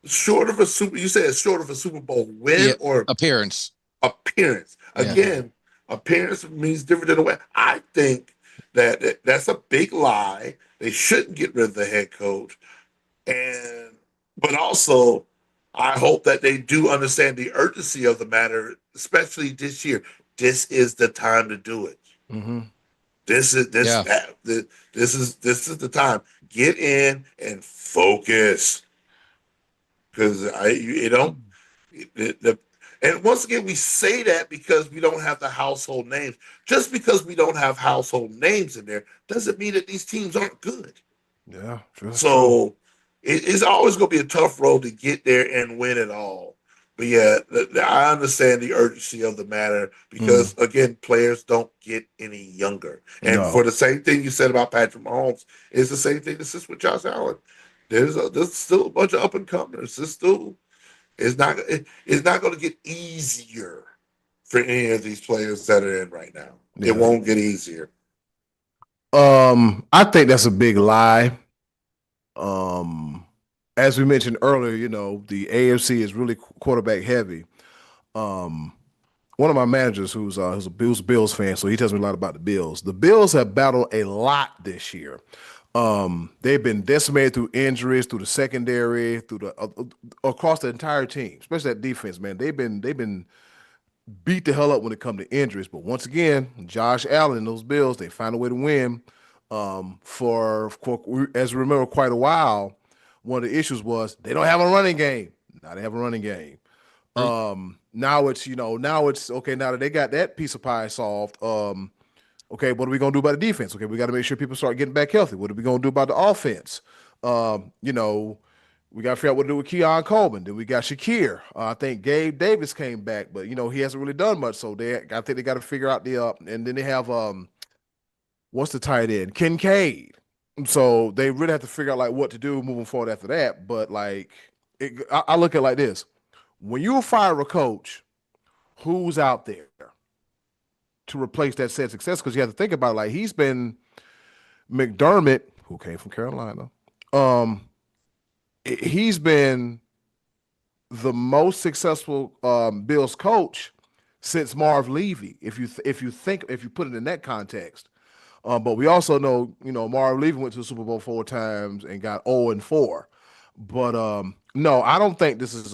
short of a super. You said short of a Super Bowl win Yeah. or Appearance. appearance. Yeah. Again, appearance means different than a win. I think that's a big lie. They shouldn't get rid of the head coach, and but also I hope that they do understand the urgency of the matter, especially this year. This is the time to do it. Mm-hmm. This is this Yeah. that this is the time. Get in and focus because I you don't the and once again we say that because we don't have the household names. Just because we don't have household names in there doesn't mean that these teams aren't good. Yeah, true. That's true. So it's always going to be a tough road to get there and win it all. But yeah, I understand the urgency of the matter because again, players don't get any younger. And No. for the same thing you said about Patrick Mahomes, is the same thing that sits with Josh Allen. There's still a bunch of up and comers. It's not going to get easier for any of these players that are in right now. Yeah. It won't get easier. I think that's a big lie. As we mentioned earlier, the AFC is really quarterback heavy. One of my managers who's a Bills fan, so he tells me a lot about the Bills. The Bills have battled a lot this year. They've been decimated through injuries, through the secondary, through the across the entire team, especially that defense. Man, they've been beat the hell up when it comes to injuries. But once again, Josh Allen and those Bills, they find a way to win. As we remember, quite a while, one of the issues was they don't have a running game. Now they have a running game. Now it's okay. Now that they got that piece of pie solved, okay, what are we gonna do about the defense? Okay, we got to make sure people start getting back healthy. What are we gonna do about the offense? We got to figure out what to do with Keon Coleman. Then we got Shakir. I think Gabe Davis came back, but he hasn't really done much. So I think they got to figure out and then they have what's the tight end? Kincaid. So they really have to figure out like what to do moving forward after that. But I look at it like this: when you fire a coach, who's out there to replace that said success? Because you have to think about it, like he's been McDermott, who came from Carolina. He's been the most successful Bills coach since Marv Levy. If you put it in that context, but we also know Marv Levy went to the Super Bowl 4 times and got 0-4. But no, I don't think this is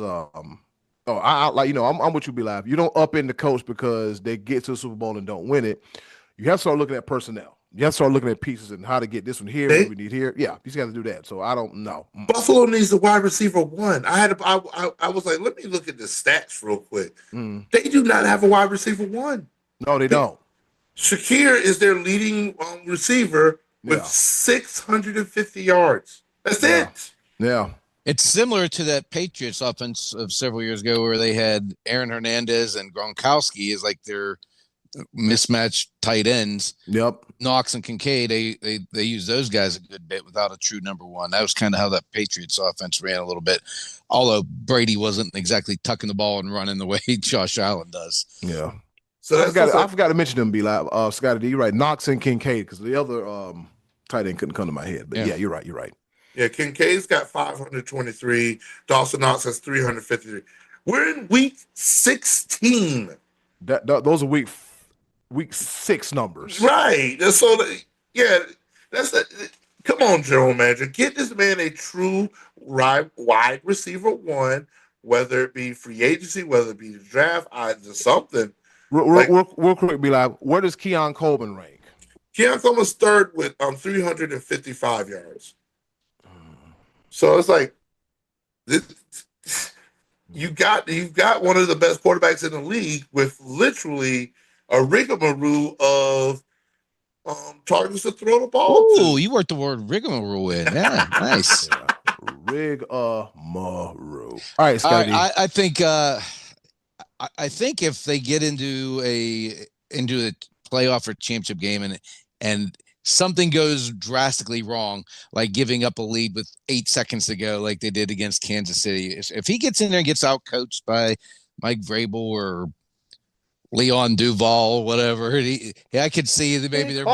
Oh, I like I'm with you, Be Live. You don't up in the coach because they get to the Super Bowl and don't win it. You have to start looking at personnel. You have to start looking at pieces and how to get this one here, what we need here. Yeah, you just got to do that. So I don't know. Buffalo needs a wide receiver one. I was like, let me look at the stats real quick. They do not have a wide receiver one. No, they don't. Shakir is their leading receiver with 650 yards. That's it. Yeah. It's similar to that Patriots offense of several years ago where they had Aaron Hernandez and Gronkowski as like their mismatched tight ends. Yep. Knox and Kincaid, they use those guys a good bit without a true number one. That was kind of how that Patriots offense ran a little bit, although Brady wasn't exactly tucking the ball and running the way Josh Allen does. Yeah. So I forgot to mention them, B Live. Scotty D, you're right. Knox and Kincaid, because the other tight end couldn't come to my head. But yeah, you're right. You're right. Yeah, Kincaid's got 523. Dawson Knox has 353. We're in week 16. Those are week 6 numbers. Right. So, come on, general manager. Get this man a true wide receiver one, whether it be free agency, whether it be the draft, something. Real quick, Be Live. Where does Keon Coleman rank? Keon Coleman's third with 355 yards. So it's like you've got one of the best quarterbacks in the league with literally a rigmarole of targets to throw the ball to. Oh, you worked the word rigmarole in. Yeah, nice. Yeah. Rigmarole. All right, Scotty. I think I think if they get into a playoff or championship game and something goes drastically wrong, like giving up a lead with 8 seconds to go, like they did against Kansas City, if he gets in there and gets out coached by Mike Vrabel or Leon Duval, whatever, I could see that maybe there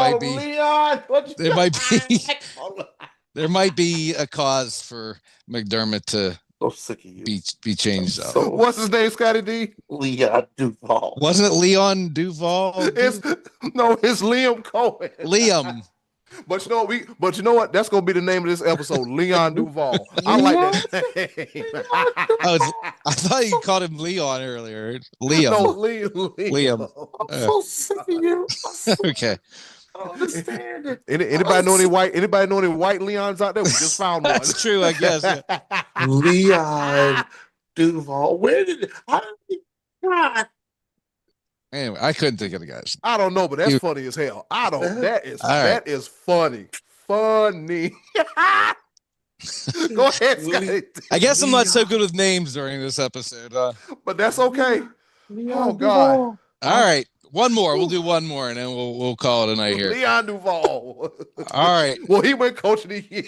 might be a cause for McDermott to So sick of you. be changed. What's his name, Scotty D? Leon Duval. Wasn't it Leon Duval? It's Liam Cohen. Liam. But you know what? That's gonna be the name of this episode, Leon Duval. I like that name. I thought you called him Leon earlier. Liam. No, Liam. I'm so sick of you. Okay. I don't understand it. Anybody know any white Leons out there? We just found one. That's true, I guess. Leon Duval. How did he cry? Anyway, I couldn't think of the guys. I don't know, but that's funny as hell. That is funny. Funny. Go ahead, Scotty. I guess I'm not so good with names during this episode. But that's okay. Leon Oh God. Duval. All right, one more. We'll do one more, and then we'll call it a night here. Leon Duval. All right, Well, he went coach of the year.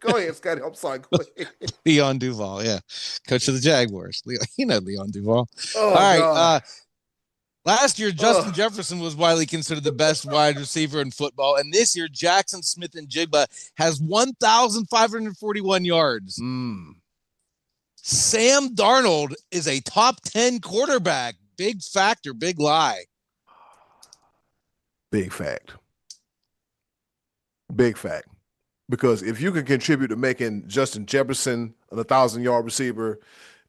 Go ahead, Scotty. I'm sorry. Go ahead. Leon Duval, yeah, coach of the Jaguars. Leon Duval. Oh All right. God. Last year, Justin Jefferson was widely considered the best wide receiver in football, and this year, Jackson Smith-Njigba has 1,541 yards. Sam Darnold is a top 10 quarterback. Big factor, big lie. Big fact. Big fact. Because if you can contribute to making Justin Jefferson an 1,000-yard receiver,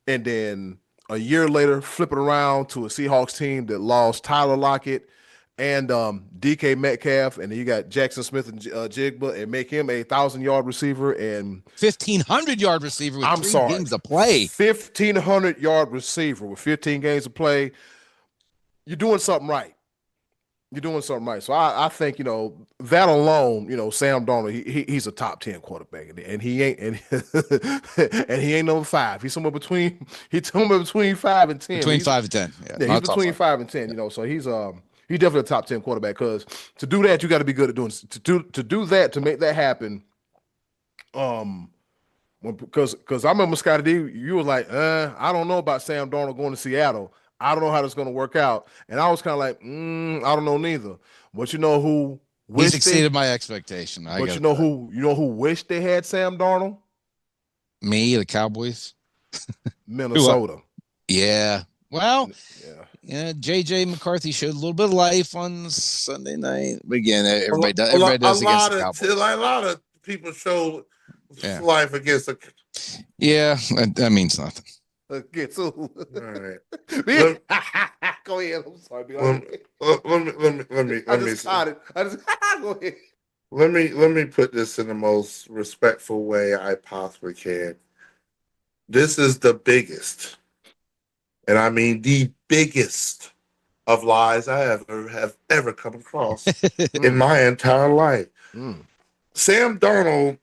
and then a year later flip it around to a Seahawks team that lost Tyler Lockett and DK Metcalf, and then you got Jackson Smith and Jigba, and make him a 1,000-yard receiver and 1,500-yard receiver with 3 games to play. 1,500-yard receiver with 15 games to play. You're doing something right. You're doing something right. So I think, that alone, Sam Darnold, he's a top 10 quarterback, and he ain't and he ain't number 5. He's somewhere between 5 and 10. Between 5 and 10. Yeah, he's between 5 and 10, so he's definitely a top 10 quarterback, because to do that, you got to be good at doing to do that, to make that happen. Because I remember, Scotty D, you were like, I don't know about Sam Darnold going to Seattle. I don't know how this is going to work out. And I was kind of like, I don't know neither. But you know who he's exceeded my expectation. But you know who wished they had Sam Darnold? Me, the Cowboys. Minnesota. Yeah. Well, yeah. JJ McCarthy showed a little bit of life on Sunday night. But again, everybody does against the Cowboys. A lot of people showed life against the. Yeah, that means nothing. Get to. All right. Go ahead. I'm sorry. Let me. I just go ahead. Let me put this in the most respectful way I possibly can. This is the biggest, and I mean the biggest, of lies I have ever come across in my entire life. Sam Darnold,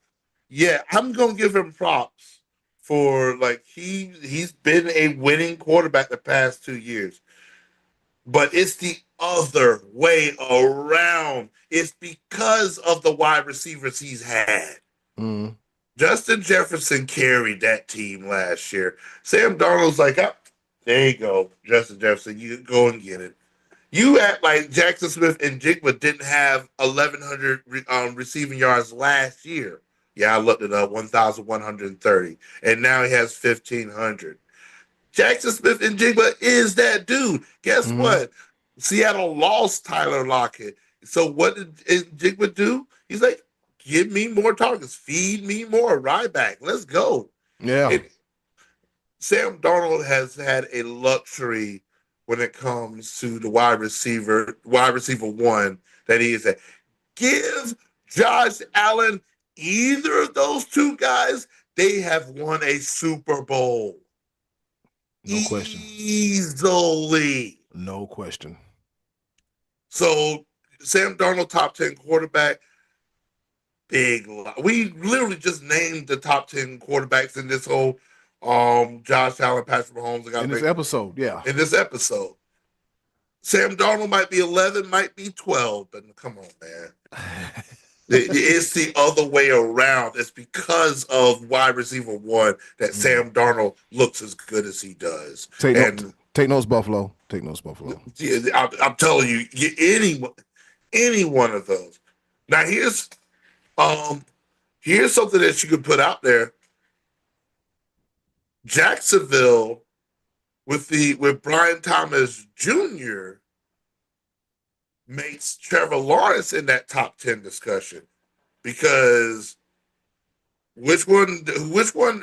I'm gonna give him props for, like, he's been a winning quarterback the past 2 years. But it's the other way around. It's because of the wide receivers he's had. Justin Jefferson carried that team last year. Sam Darnold's like, there you go, Justin Jefferson, you go and get it. You act like Jackson Smith and Jigba didn't have 1,100 receiving yards last year. Yeah, I looked it up, 1,130. And now he has 1,500. Jackson Smith and Jigba is that dude. Guess what? Seattle lost Tyler Lockett. So what did Jigba do? He's like, give me more targets. Feed me more. Right back. Let's go. Yeah. Sam Darnold has had a luxury when it comes to the wide receiver one that he is at. Give Josh Allen either of those two guys, they have won a Super Bowl. No question. Easily. No question. So, Sam Darnold, top 10 quarterback. Big lie. We literally just named the top 10 quarterbacks in this whole Josh Allen, Patrick Mahomes. In this episode, yeah. In this episode. Sam Darnold might be 11, might be 12, but come on, man. It's the other way around. It's because of wide receiver one that Sam Darnold looks as good as he does. Take notes, Buffalo. Take notes, Buffalo. Yeah, I'm telling you, any one of those. Now here's something that you could put out there. Jacksonville with Brian Thomas Jr. makes Trevor Lawrence in that top 10 discussion, because which one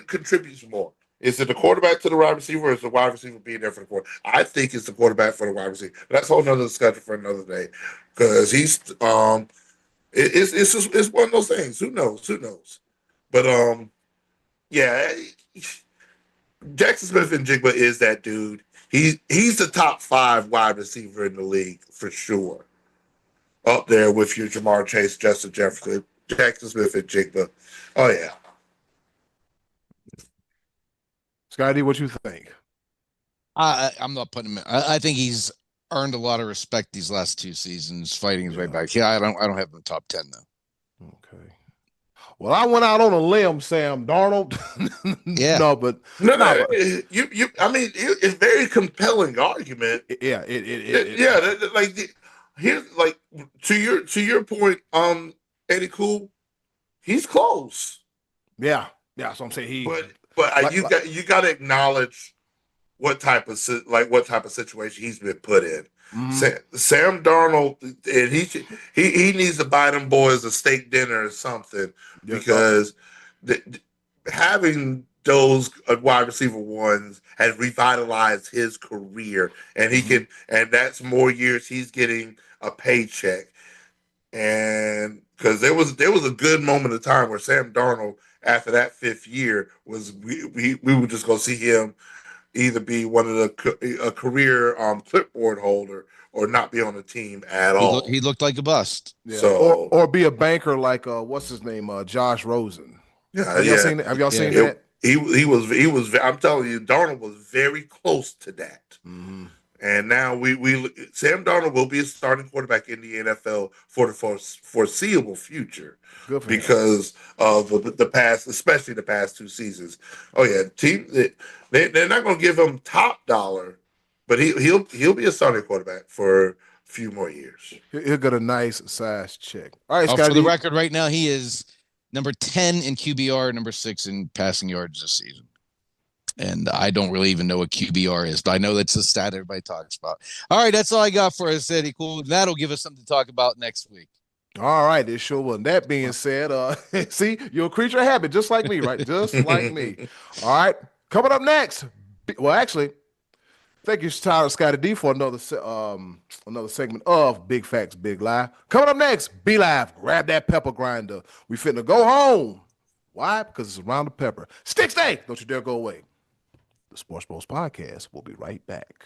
contributes more? Is it the quarterback to the wide receiver, or is the wide receiver being there for the quarterback? I think it's the quarterback for the wide receiver. But that's a whole nother discussion for another day, because he's it's one of those things. Who knows? But Jackson Smith and Jigba is that dude. He's the top 5 wide receiver in the league for sure. Up there with your Jamar Chase, Justin Jefferson, Jackson Smith, and Jigba. Oh yeah. Scotty, what you think? I'm not putting him. I think he's earned a lot of respect these last 2 seasons, fighting his way back. Yeah, I don't have him top 10 though. Okay. Well, I went out on a limb, Sam Darnold. Yeah. No, but No, no, no, but you. I mean, it's a very compelling argument. yeah, Yeah, here's like to your point, Eddie Cool, he's close, yeah, yeah. So I'm saying he but like you got to acknowledge what type of situation he's been put in. mhm. Sam Darnold, and he needs to buy them boys a steak dinner or something Yeah, because having those wide receiver ones has revitalized his career, and and that's more years he's getting a paycheck. And because there was a good moment of time where Sam Darnold, after that fifth year, was we were just gonna see him either be one of a career clipboard holder or not be on the team at all. He looked like a bust. yeah, So or be a banker like what's his name, Josh Rosen. yeah, Have y'all yeah, seen that? Have y'all seen Yeah. that? he was. I'm telling you, Darnold was very close to that. Mm-hmm. And now we Sam Darnold will be a starting quarterback in the NFL for the foreseeable future Good for him. because of the past, especially the past 2 seasons. Oh yeah, they're not going to give him top dollar, but he'll be a starting quarterback for a few more years. He'll get a nice size check. All right, For the Scotty. record, right now he is number 10 in QBR, number 6 in passing yards this season. And I don't really even know what QBR is, but I know that's a stat everybody talks about. All right, that's all I got for us, Eddie. Cool. That'll give us something to talk about next week. All right, it sure will. That being said, see, you're a creature of habit, just like me, right? Just like me. All right, coming up next. Well, actually, thank you, Tyler Scotty D, for another segment of Big Facts, Big Lie. Coming up next, Be Live. Grab that pepper grinder. We finna go home. Why? Because it's around the pepper. Stick stay. Don't you dare go away. The Sports Bros Podcast. We'll be right back.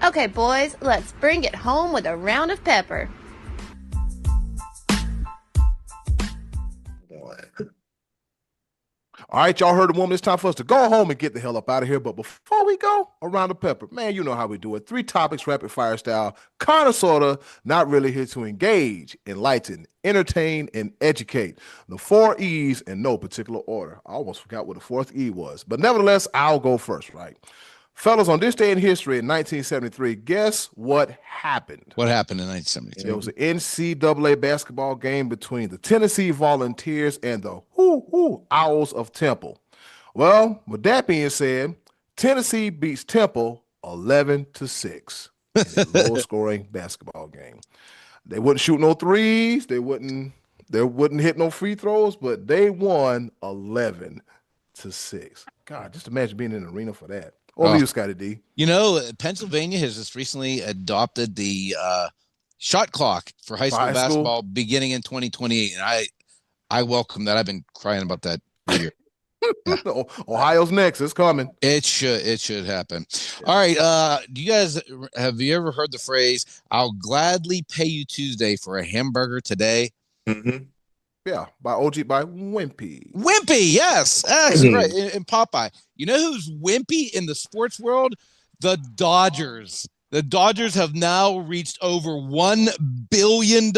Okay, boys, let's bring it home with a round of pepper. All right, y'all heard the woman. It's time for us to go home and get the hell up out of here. But before we go, around the pepper, man, you know how we do it. 3 topics, rapid fire style, kind of, sort of, not really here to engage, enlighten, entertain, and educate. The 4 E's in no particular order. I almost forgot what the 4th E was. But nevertheless, I'll go first, right? Fellas, on this day in history in 1973, guess what happened? What happened in 1973? There was an NCAA basketball game between the Tennessee Volunteers and the Owls of Temple. Well, with that being said, Tennessee beats Temple 11-6 in a low-scoring basketball game. They wouldn't shoot no threes. They wouldn't hit no free throws, but they won 11-6. God, just imagine being in an arena for that. Over you, Scotty D. You know, Pennsylvania has just recently adopted the shot clock for high school basketball beginning in 2028, and I welcome that. I've been crying about that for years. Yeah. Ohio's next. It's coming. It should happen. Yeah. All right. Have you ever heard the phrase, "I'll gladly pay you Tuesday for a hamburger today"? Mm-hmm. Yeah, by Wimpy. Wimpy, yes. Actually, right. In Popeye. You know who's wimpy in the sports world? The Dodgers. The Dodgers have now reached over $1 billion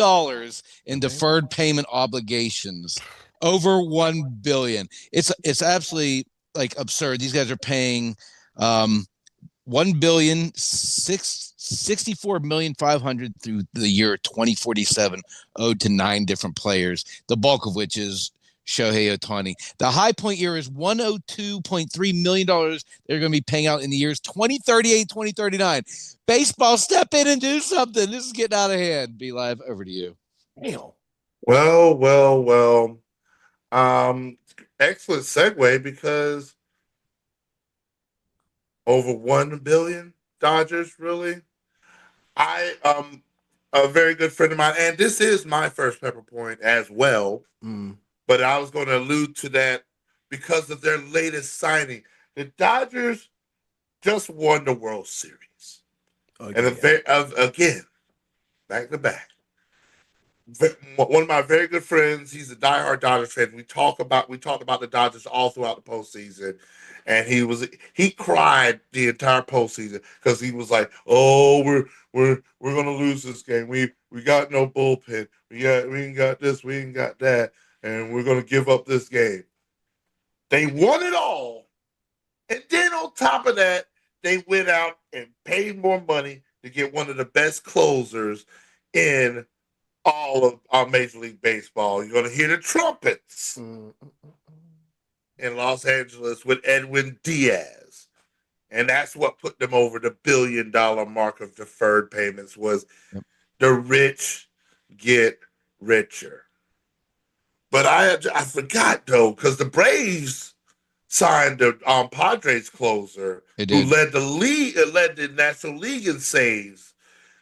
in deferred payment obligations. Over $1 billion. It's absolutely like absurd. These guys are paying $1,064,500,000 through the year 2047, owed to 9 different players, the bulk of which is Shohei Ohtani. The high point year is $102.3 million they're going to be paying out in the years 2038, 2039. Baseball, step in and do something. This is getting out of hand. Be Live, over to you. Damn. Well. Excellent segue because over 1 billion Dodgers, really. A very good friend of mine, and this is my first pepper point as well. But I was going to allude to that because of their latest signing. The Dodgers just won the World Series. Again, back to back. One of my very good friends, he's a diehard Dodgers fan. We talked about the Dodgers all throughout the postseason, and he cried the entire postseason because he was like, "Oh, we're gonna lose this game. We got no bullpen. We ain't got this. We ain't got that, and we're gonna give up this game." They won it all, and then on top of that, they went out and paid more money to get one of the best closers in all of Major League Baseball. You're going to hear the trumpets in Los Angeles with Edwin Diaz. And that's what put them over the $1 billion mark of deferred payments was the rich get richer. But I forgot, though, because the Braves signed the Padres closer who led the National League in saves.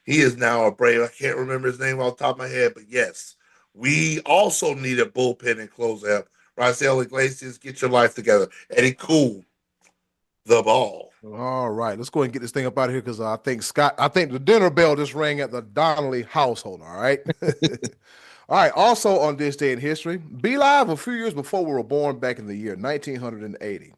He is now a Brave. I can't remember his name off the top of my head, but yes, we also need a bullpen and close out. Raisel Iglesias, get your life together. Eddie Cool, the ball. All right, let's go ahead and get this thing up out of here because I think the dinner bell just rang at the Donnelly household. All right. All right. Also on this day in history, Be Live a few years before we were born back in the year 1980.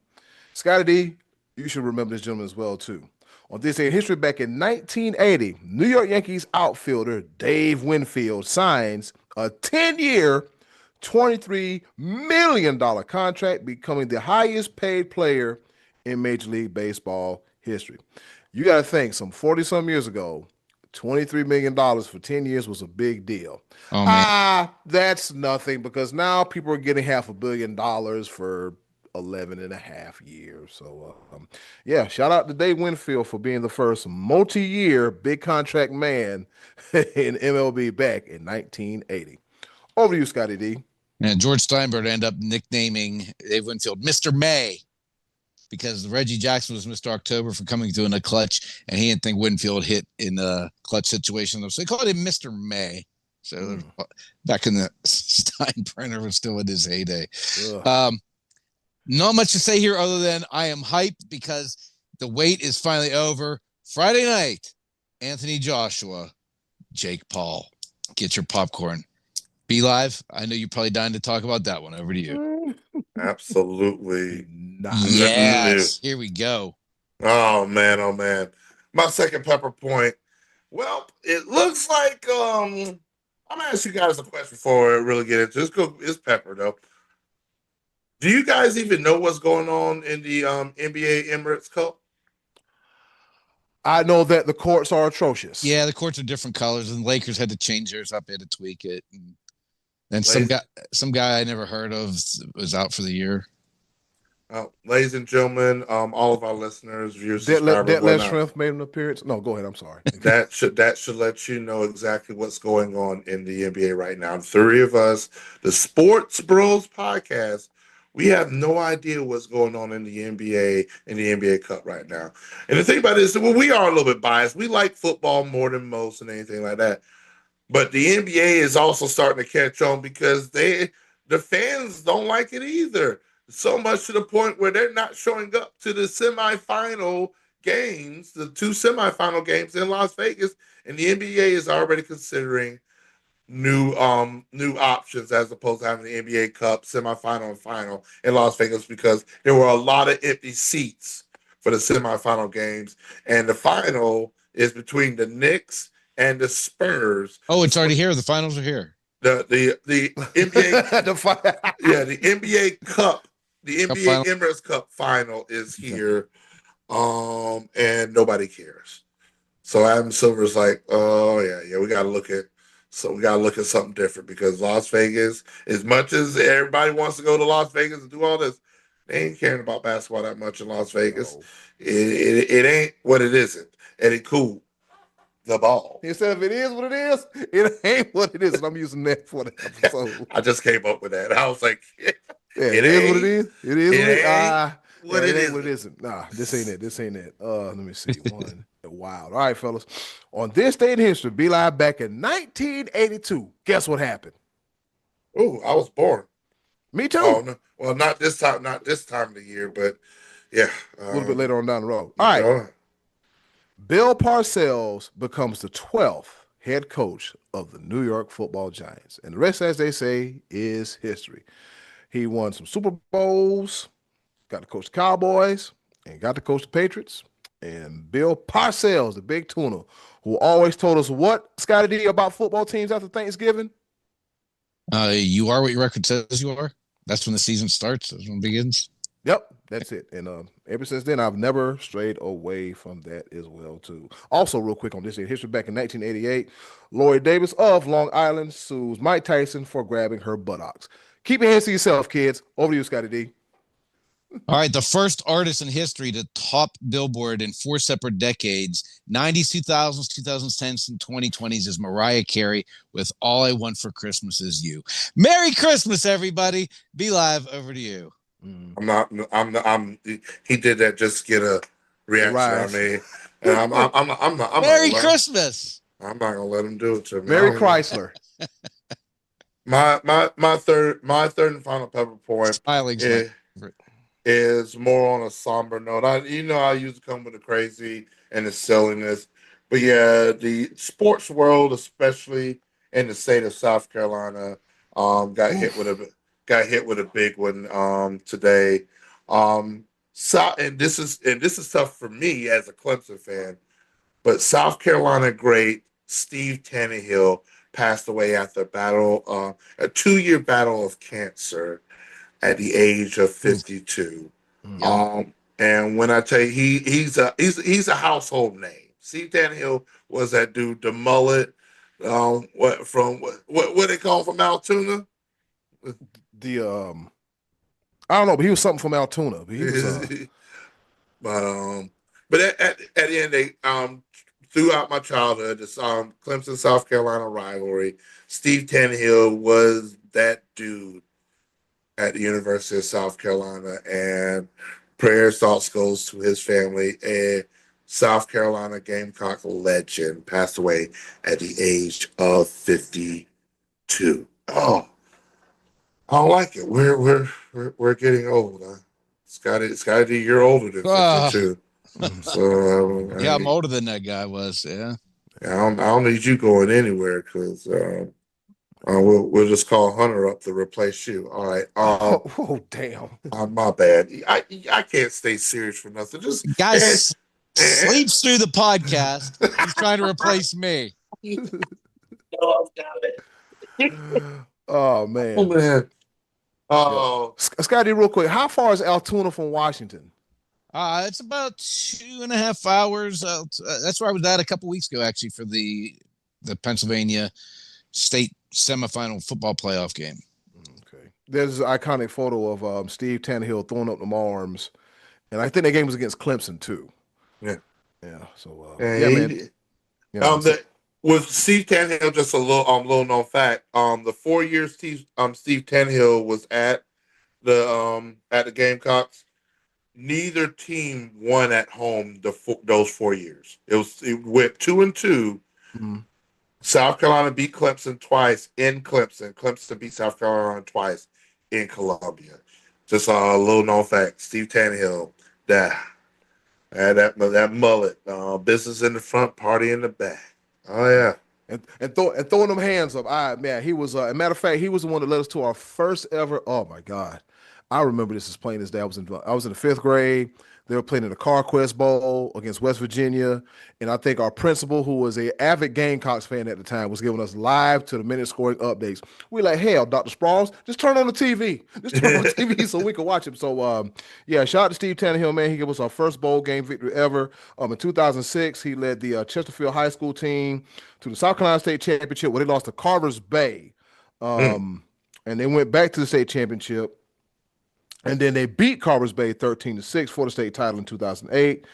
Scotty D, you should remember this gentleman as well too. On this day in history, back in 1980, New York Yankees outfielder Dave Winfield signs a 10-year, $23 million contract, becoming the highest paid player in Major League Baseball history. You got to think, some 40-some years ago, $23 million for 10 years was a big deal. Oh, man. That's nothing because now people are getting $500 million for 11 and a half years. So, yeah, shout out to Dave Winfield for being the first multi-year big contract man in MLB back in 1980. Over to you, Scotty D. And George Steinbrenner ended up nicknaming Dave Winfield Mr. May because Reggie Jackson was Mr. October for coming through in a clutch, and he didn't think Winfield hit in a clutch situation. So they called him Mr. May. So back in the Steinbrenner was still in his heyday. Not much to say here other than I am hyped because the wait is finally over. Friday night, Anthony Joshua, Jake Paul. Get your popcorn. Be Live. I know you're probably dying to talk about that one. Over to you. Absolutely. Yes. Here we go. Oh man, oh man. My second pepper point. Well, it looks like I'm gonna ask you guys a question before I really get into this. It's pepper though. Do you guys even know what's going on in the NBA Emirates Cup? I know that the courts are atrocious. Yeah, the courts are different colors, and the Lakers had to change theirs up, they had to tweak it. And some guy I never heard of was out for the year. Ladies and gentlemen, all of our listeners, viewers, subscribers, Detlef Schrempf made an appearance. No, go ahead. I'm sorry. that should let you know exactly what's going on in the NBA right now. The three of us, the SportsBros podcast, we have no idea what's going on in the NBA Cup right now. And the thing about it is, well, we are a little bit biased. We like football more than most and anything like that. But the NBA is also starting to catch on because the fans don't like it either. So much to the point where they're not showing up to the semifinal games, the two semifinal games in Las Vegas, and the NBA is already considering new options as opposed to having the NBA Cup semifinal and final in Las Vegas because there were a lot of empty seats for the semifinal games, and the final is between the Knicks and the Spurs. Oh, it's already here. The finals are here. The NBA the NBA Cup. The NBA Emirates Cup final is here, and nobody cares. So Adam Silver's like, oh yeah, we gotta look at something different because Las Vegas, as much as everybody wants to go to Las Vegas and do all this, they ain't caring about basketball that much in Las Vegas. No. It ain't what it isn't. And it cool. The ball. He said, if it is what it is, it ain't what it is. And I'm using that for the episode. I just came up with that. I was like, it is what it is. It is what it is. What it isn't. Nah, this ain't it. This ain't it. Let me see. One. Wow. All right, fellas. On this day in history, Be Live back in 1982. Guess what happened? Oh, I was born. Me too. Oh, no. Well, not this time of the year, but yeah. A little bit later on down the road. All right. Bill Parcells becomes the 12th head coach of the New York Football Giants. And the rest, as they say, is history. He won some Super Bowls, got to coach the Cowboys, and got to coach the Patriots. And Bill Parcells, the big tuna, who always told us what, Scotty D, about football teams after Thanksgiving? You are what your record says you are. That's when the season starts. That's when it begins. Yep, that's it. And ever since then, I've never strayed away from that as well, too. Also, real quick on this history, back in 1988, Lori Davis of Long Island sues Mike Tyson for grabbing her buttocks. Keep your hands to yourself, kids. Over to you, Scotty D. All right, the first artist in history to top Billboard in 4 separate decades, 90s, 2000s, 2010s, and 2020s, is Mariah Carey with All I Want for Christmas Is You. Merry Christmas, everybody. Be Live, over to you. He did that just to get a reaction out of me. And I'm not. Merry Christmas. I'm not gonna let him do it to me. Mary Chrysler. My third and final pepper point is more on a somber note. I used to come with the crazy and the silliness, but yeah, the sports world, especially in the state of South Carolina, got hit with a big one today. And this is tough for me as a Clemson fan, but South Carolina great Steve Tannehill passed away after a 2-year battle of cancer at the age of 52. And when I tell you, he's a household name. Steve Tannehill was that dude, the mullet. What they call from Altoona? I don't know, but he was something from Altoona. But he was, but at the end, they throughout my childhood, this Clemson South Carolina rivalry, Steve Tannehill was that dude at the University of South Carolina, and prayers, thoughts goes to his family. And South Carolina Gamecock legend passed away at the age of 52. Oh, I don't like it. We're getting old. Huh? It's got to be a year older than 52. So yeah, I'm older than that guy was. Yeah. I don't need you going anywhere because we'll just call Hunter up to replace you. All right. Oh damn. My bad. I can't stay serious for nothing. Just guys sleeps through the podcast. He's trying to replace me. Oh man. Oh man. Scotty, real quick, how far is Altoona from Washington? It's about 2.5 hours. That's where I was at a couple weeks ago, actually, for the Pennsylvania State semifinal football playoff game. Okay. There's an iconic photo of Steve Tannehill throwing up them arms, and I think that game was against Clemson too. Yeah. Yeah. So man. With Steve Tannehill, just a little known fact. The 4 years Steve Tannehill was at the Gamecocks, neither team won at home those 4 years. It went 2-2. Mm-hmm. South Carolina beat Clemson twice in Clemson. Clemson beat South Carolina twice in Columbia. Just a little known fact. Steve Tannehill, that mullet, business in the front, party in the back. Oh yeah. And throwing them hands up. He was a matter of fact, he was the one that led us to our first ever. Oh my God. I remember this as plain as day. I was in the 5th grade. They were playing in the CarQuest Bowl against West Virginia. And I think our principal, who was an avid Gamecocks fan at the time, was giving us live to the minute scoring updates. We like, hell, Dr. Spross, just turn on the TV. Just turn on the TV so we can watch him. So, shout out to Steve Tannehill, man. He gave us our first bowl game victory ever. In 2006, he led the Chesterfield High School team to the South Carolina State Championship, where they lost to Carver's Bay. And they went back to the state championship. And then they beat Carver's Bay 13-6 for the state title in 2008.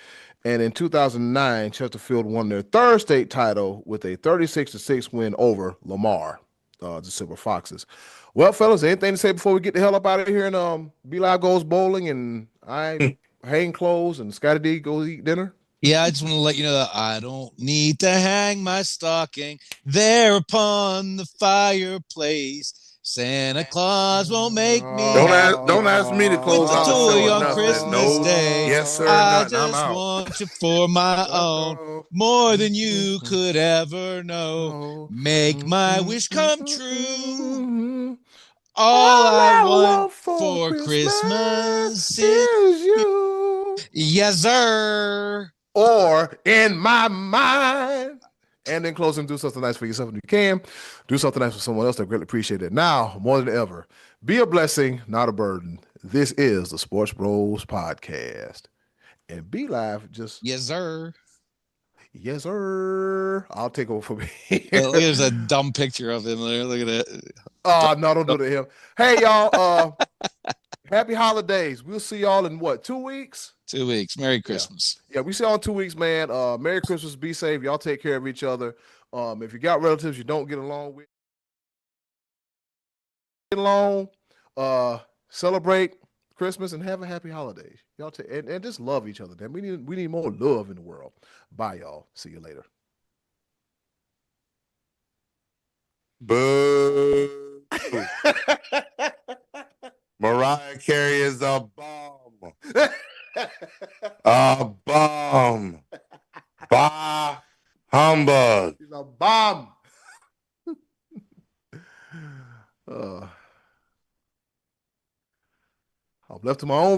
And in 2009, Chesterfield won their 3rd state title with a 36-6 win over Lamar, the Silver Foxes. Well, fellas, anything to say before we get the hell up out of here and Be Live goes bowling and I hang clothes and Scotty D goes eat dinner? Yeah, I just want to let you know that I don't need to hang my stocking there upon the fireplace. Santa Claus won't make me Don't happy ask me to with close the out the show toy or on nothing. Christmas No, Day. yes sir, I nothing. I'm just out. want you for my own, more than you could ever know. Make my wish come true. All I want for Christmas is you. yes, sir. Or in my mind. And then closing, do something nice for yourself when you can. Do something nice for someone else. I greatly appreciate it. Now, more than ever, be a blessing, not a burden. This is the Sports Bros Podcast. And be live, just Yes, sir. yes, sir. I'll take over from here. There's a dumb picture of him there. Look at that. No, don't do that to him. Hey, y'all. Happy holidays. We'll see y'all in what, 2 weeks? 2 weeks. Merry Christmas. Yeah, we see y'all in 2 weeks, man. Merry Christmas. Be safe. Y'all take care of each other. If you got relatives you don't get along with, celebrate Christmas and have a happy holidays. Y'all and just love each other. Then we need more love in the world. Bye, y'all. See you later. Boo. Mariah Carey is a bomb. A bomb. Bah humbug. He's a bomb. I'm left to my own